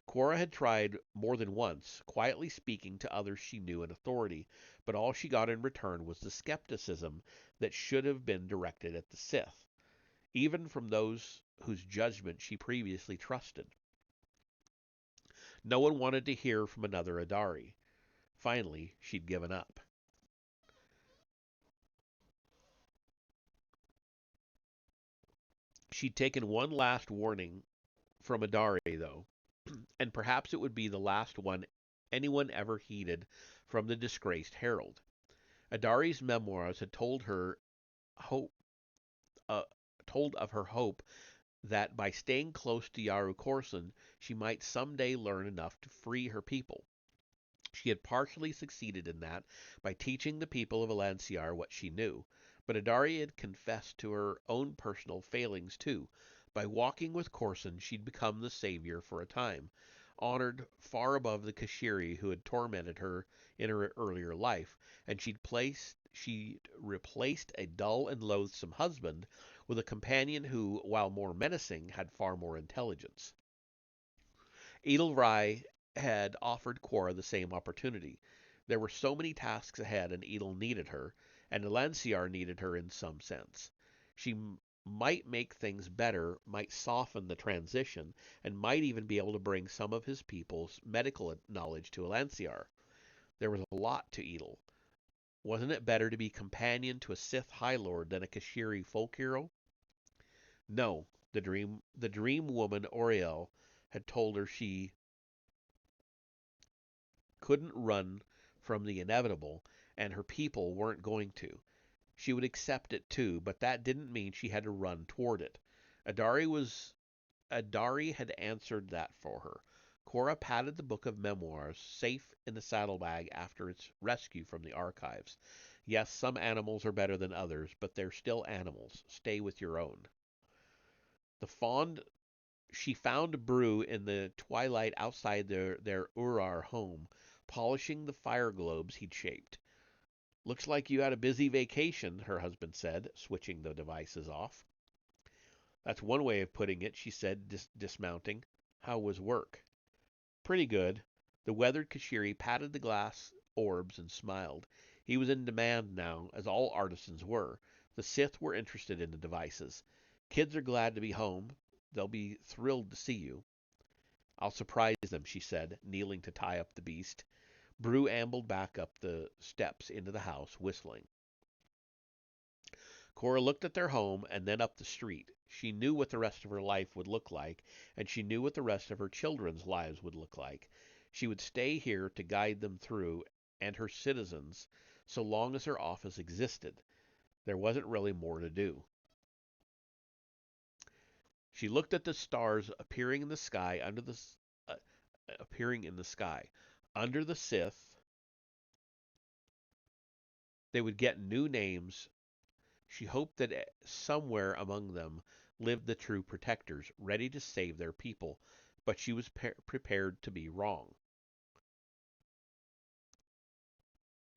Cora had tried more than once, quietly speaking to others she knew in authority, but all she got in return was the skepticism that should have been directed at the Sith, even from those whose judgment she previously trusted. No one wanted to hear from another Adari. Finally, she'd given up. She'd taken one last warning from Adari, though, and perhaps it would be the last one anyone ever heeded from the disgraced herald. Adari's memoirs had told her hope, told of her hope that by staying close to Yaru Korson, she might someday learn enough to free her people. She had partially succeeded in that by teaching the people of Elanciar what she knew, but Adari had confessed to her own personal failings too. By walking with Korson, she'd become the savior for a time, honored far above the Kashiri who had tormented her in her earlier life, and she'd replaced a dull and loathsome husband with a companion who, while more menacing, had far more intelligence. Edelrai had offered Quora the same opportunity. There were so many tasks ahead, and Edel needed her, and Elanciar needed her in some sense. She might make things better, might soften the transition, and might even be able to bring some of his people's medical knowledge to Elanciar. There was a lot to Edel. Wasn't it better to be companion to a Sith High Lord than a Kashiri folk hero? No, the dream woman Oriel had told her she couldn't run from the inevitable, and her people weren't going to. She would accept it too, but that didn't mean she had to run toward it. Adari had answered that for her. Cora patted the book of memoirs safe in the saddlebag after its rescue from the archives. Yes, some animals are better than others, but they're still animals. Stay with your own. The fond She found Brew in the twilight outside their Urar home, polishing the fire globes he'd shaped. Looks like you had a busy vacation, her husband said, switching the devices off. That's one way of putting it, she said, dismounting. How was work? Pretty good. The weathered Kashiri patted the glass orbs and smiled. He was in demand now, as all artisans were. The Sith were interested in the devices. Kids are glad to be home. They'll be thrilled to see you. I'll surprise them, she said, kneeling to tie up the beast. Brew ambled back up the steps into the house, whistling. Cora looked at their home and then up the street. She knew what the rest of her life would look like, and she knew what the rest of her children's lives would look like. She would stay here to guide them through, and her citizens, so long as her office existed. There wasn't really more to do. She looked at the stars appearing in the sky uh, appearing in the sky. Under the Sith, they would get new names. She hoped that somewhere among them lived the true protectors, ready to save their people, but she was prepared to be wrong.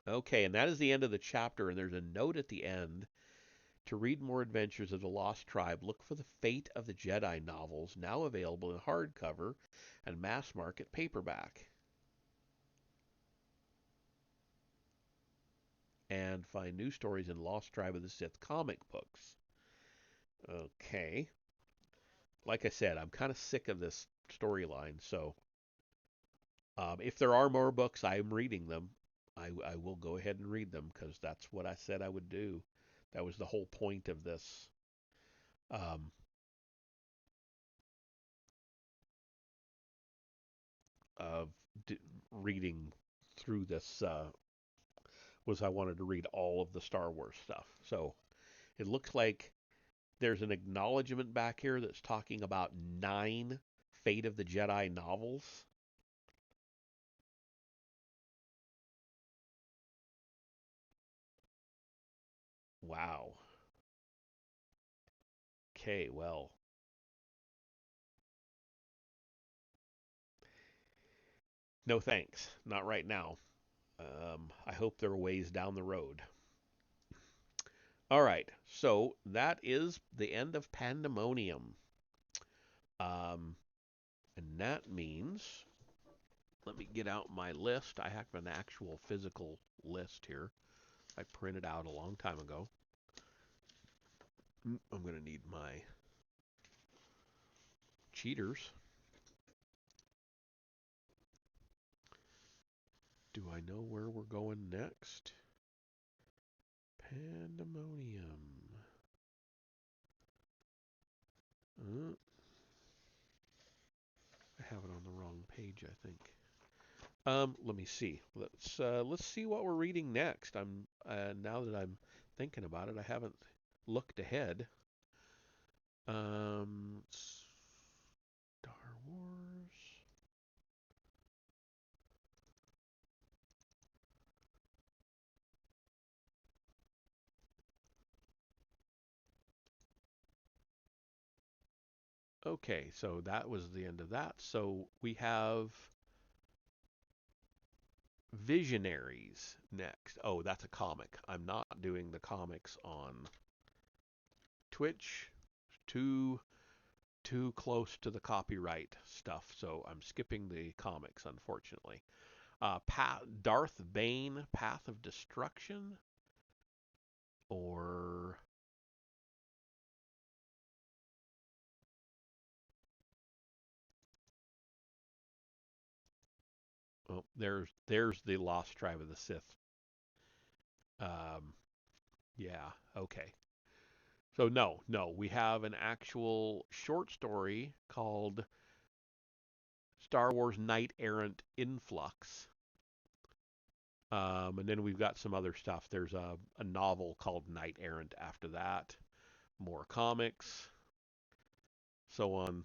Okay, and that is the end of the chapter, and there's a note at the end. To read more adventures of the Lost Tribe, look for the Fate of the Jedi novels, now available in hardcover and mass market paperback. And find new stories in Lost Tribe of the Sith comic books. Okay. Like I said, I'm kind of sick of this storyline, so if there are more books, I'm reading them. I will go ahead and read them because that's what I said I would do. That was the whole point of this. Um, of reading through this was I wanted to read all of the Star Wars stuff. So it looks like there's an acknowledgement back here that's talking about 9 Fate of the Jedi novels. Wow. Okay, well, no thanks. Not right now. I hope there are ways down the road. All right, so that is the end of Pandemonium. Um, and that means, let me get out my list. I have an actual physical list here. I printed out a long time ago. I'm going to need my cheaters. Do I know where we're going next? Pandemonium. Uh, I have it on the wrong page, I think. Let me see. Let's see what we're reading next. I'm now that I'm thinking about it, I haven't looked ahead. Star Wars. Okay, so that was the end of that. So we have Visionaries next. Oh, that's a comic. I'm not doing the comics on Twitch. Too too close to the copyright stuff, so I'm skipping the comics, unfortunately. Darth Bane, Path of Destruction, or oh, there's the Lost Tribe of the Sith. Um, yeah, okay. So no, we have an actual short story called Star Wars Knight Errant Influx. And then we've got some other stuff. There's a novel called Knight Errant after that. More comics, so on.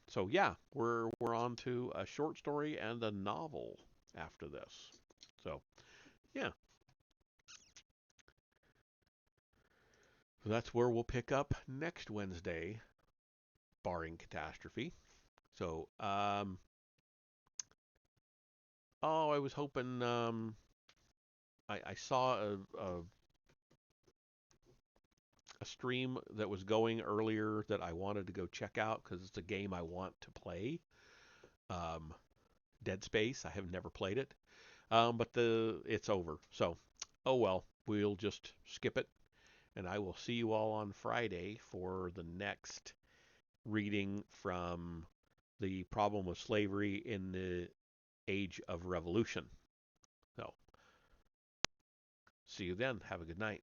So yeah, we're on to a short story and a novel after this. So yeah, so that's where we'll pick up next Wednesday, barring catastrophe. So oh, I was hoping I saw a stream that was going earlier that I wanted to go check out because it's a game I want to play. Um, Dead Space. I have never played it, but it's over. So, oh well, we'll just skip it, and I will see you all on Friday for the next reading from The Problem with Slavery in the Age of Revolution. So, see you then. Have a good night.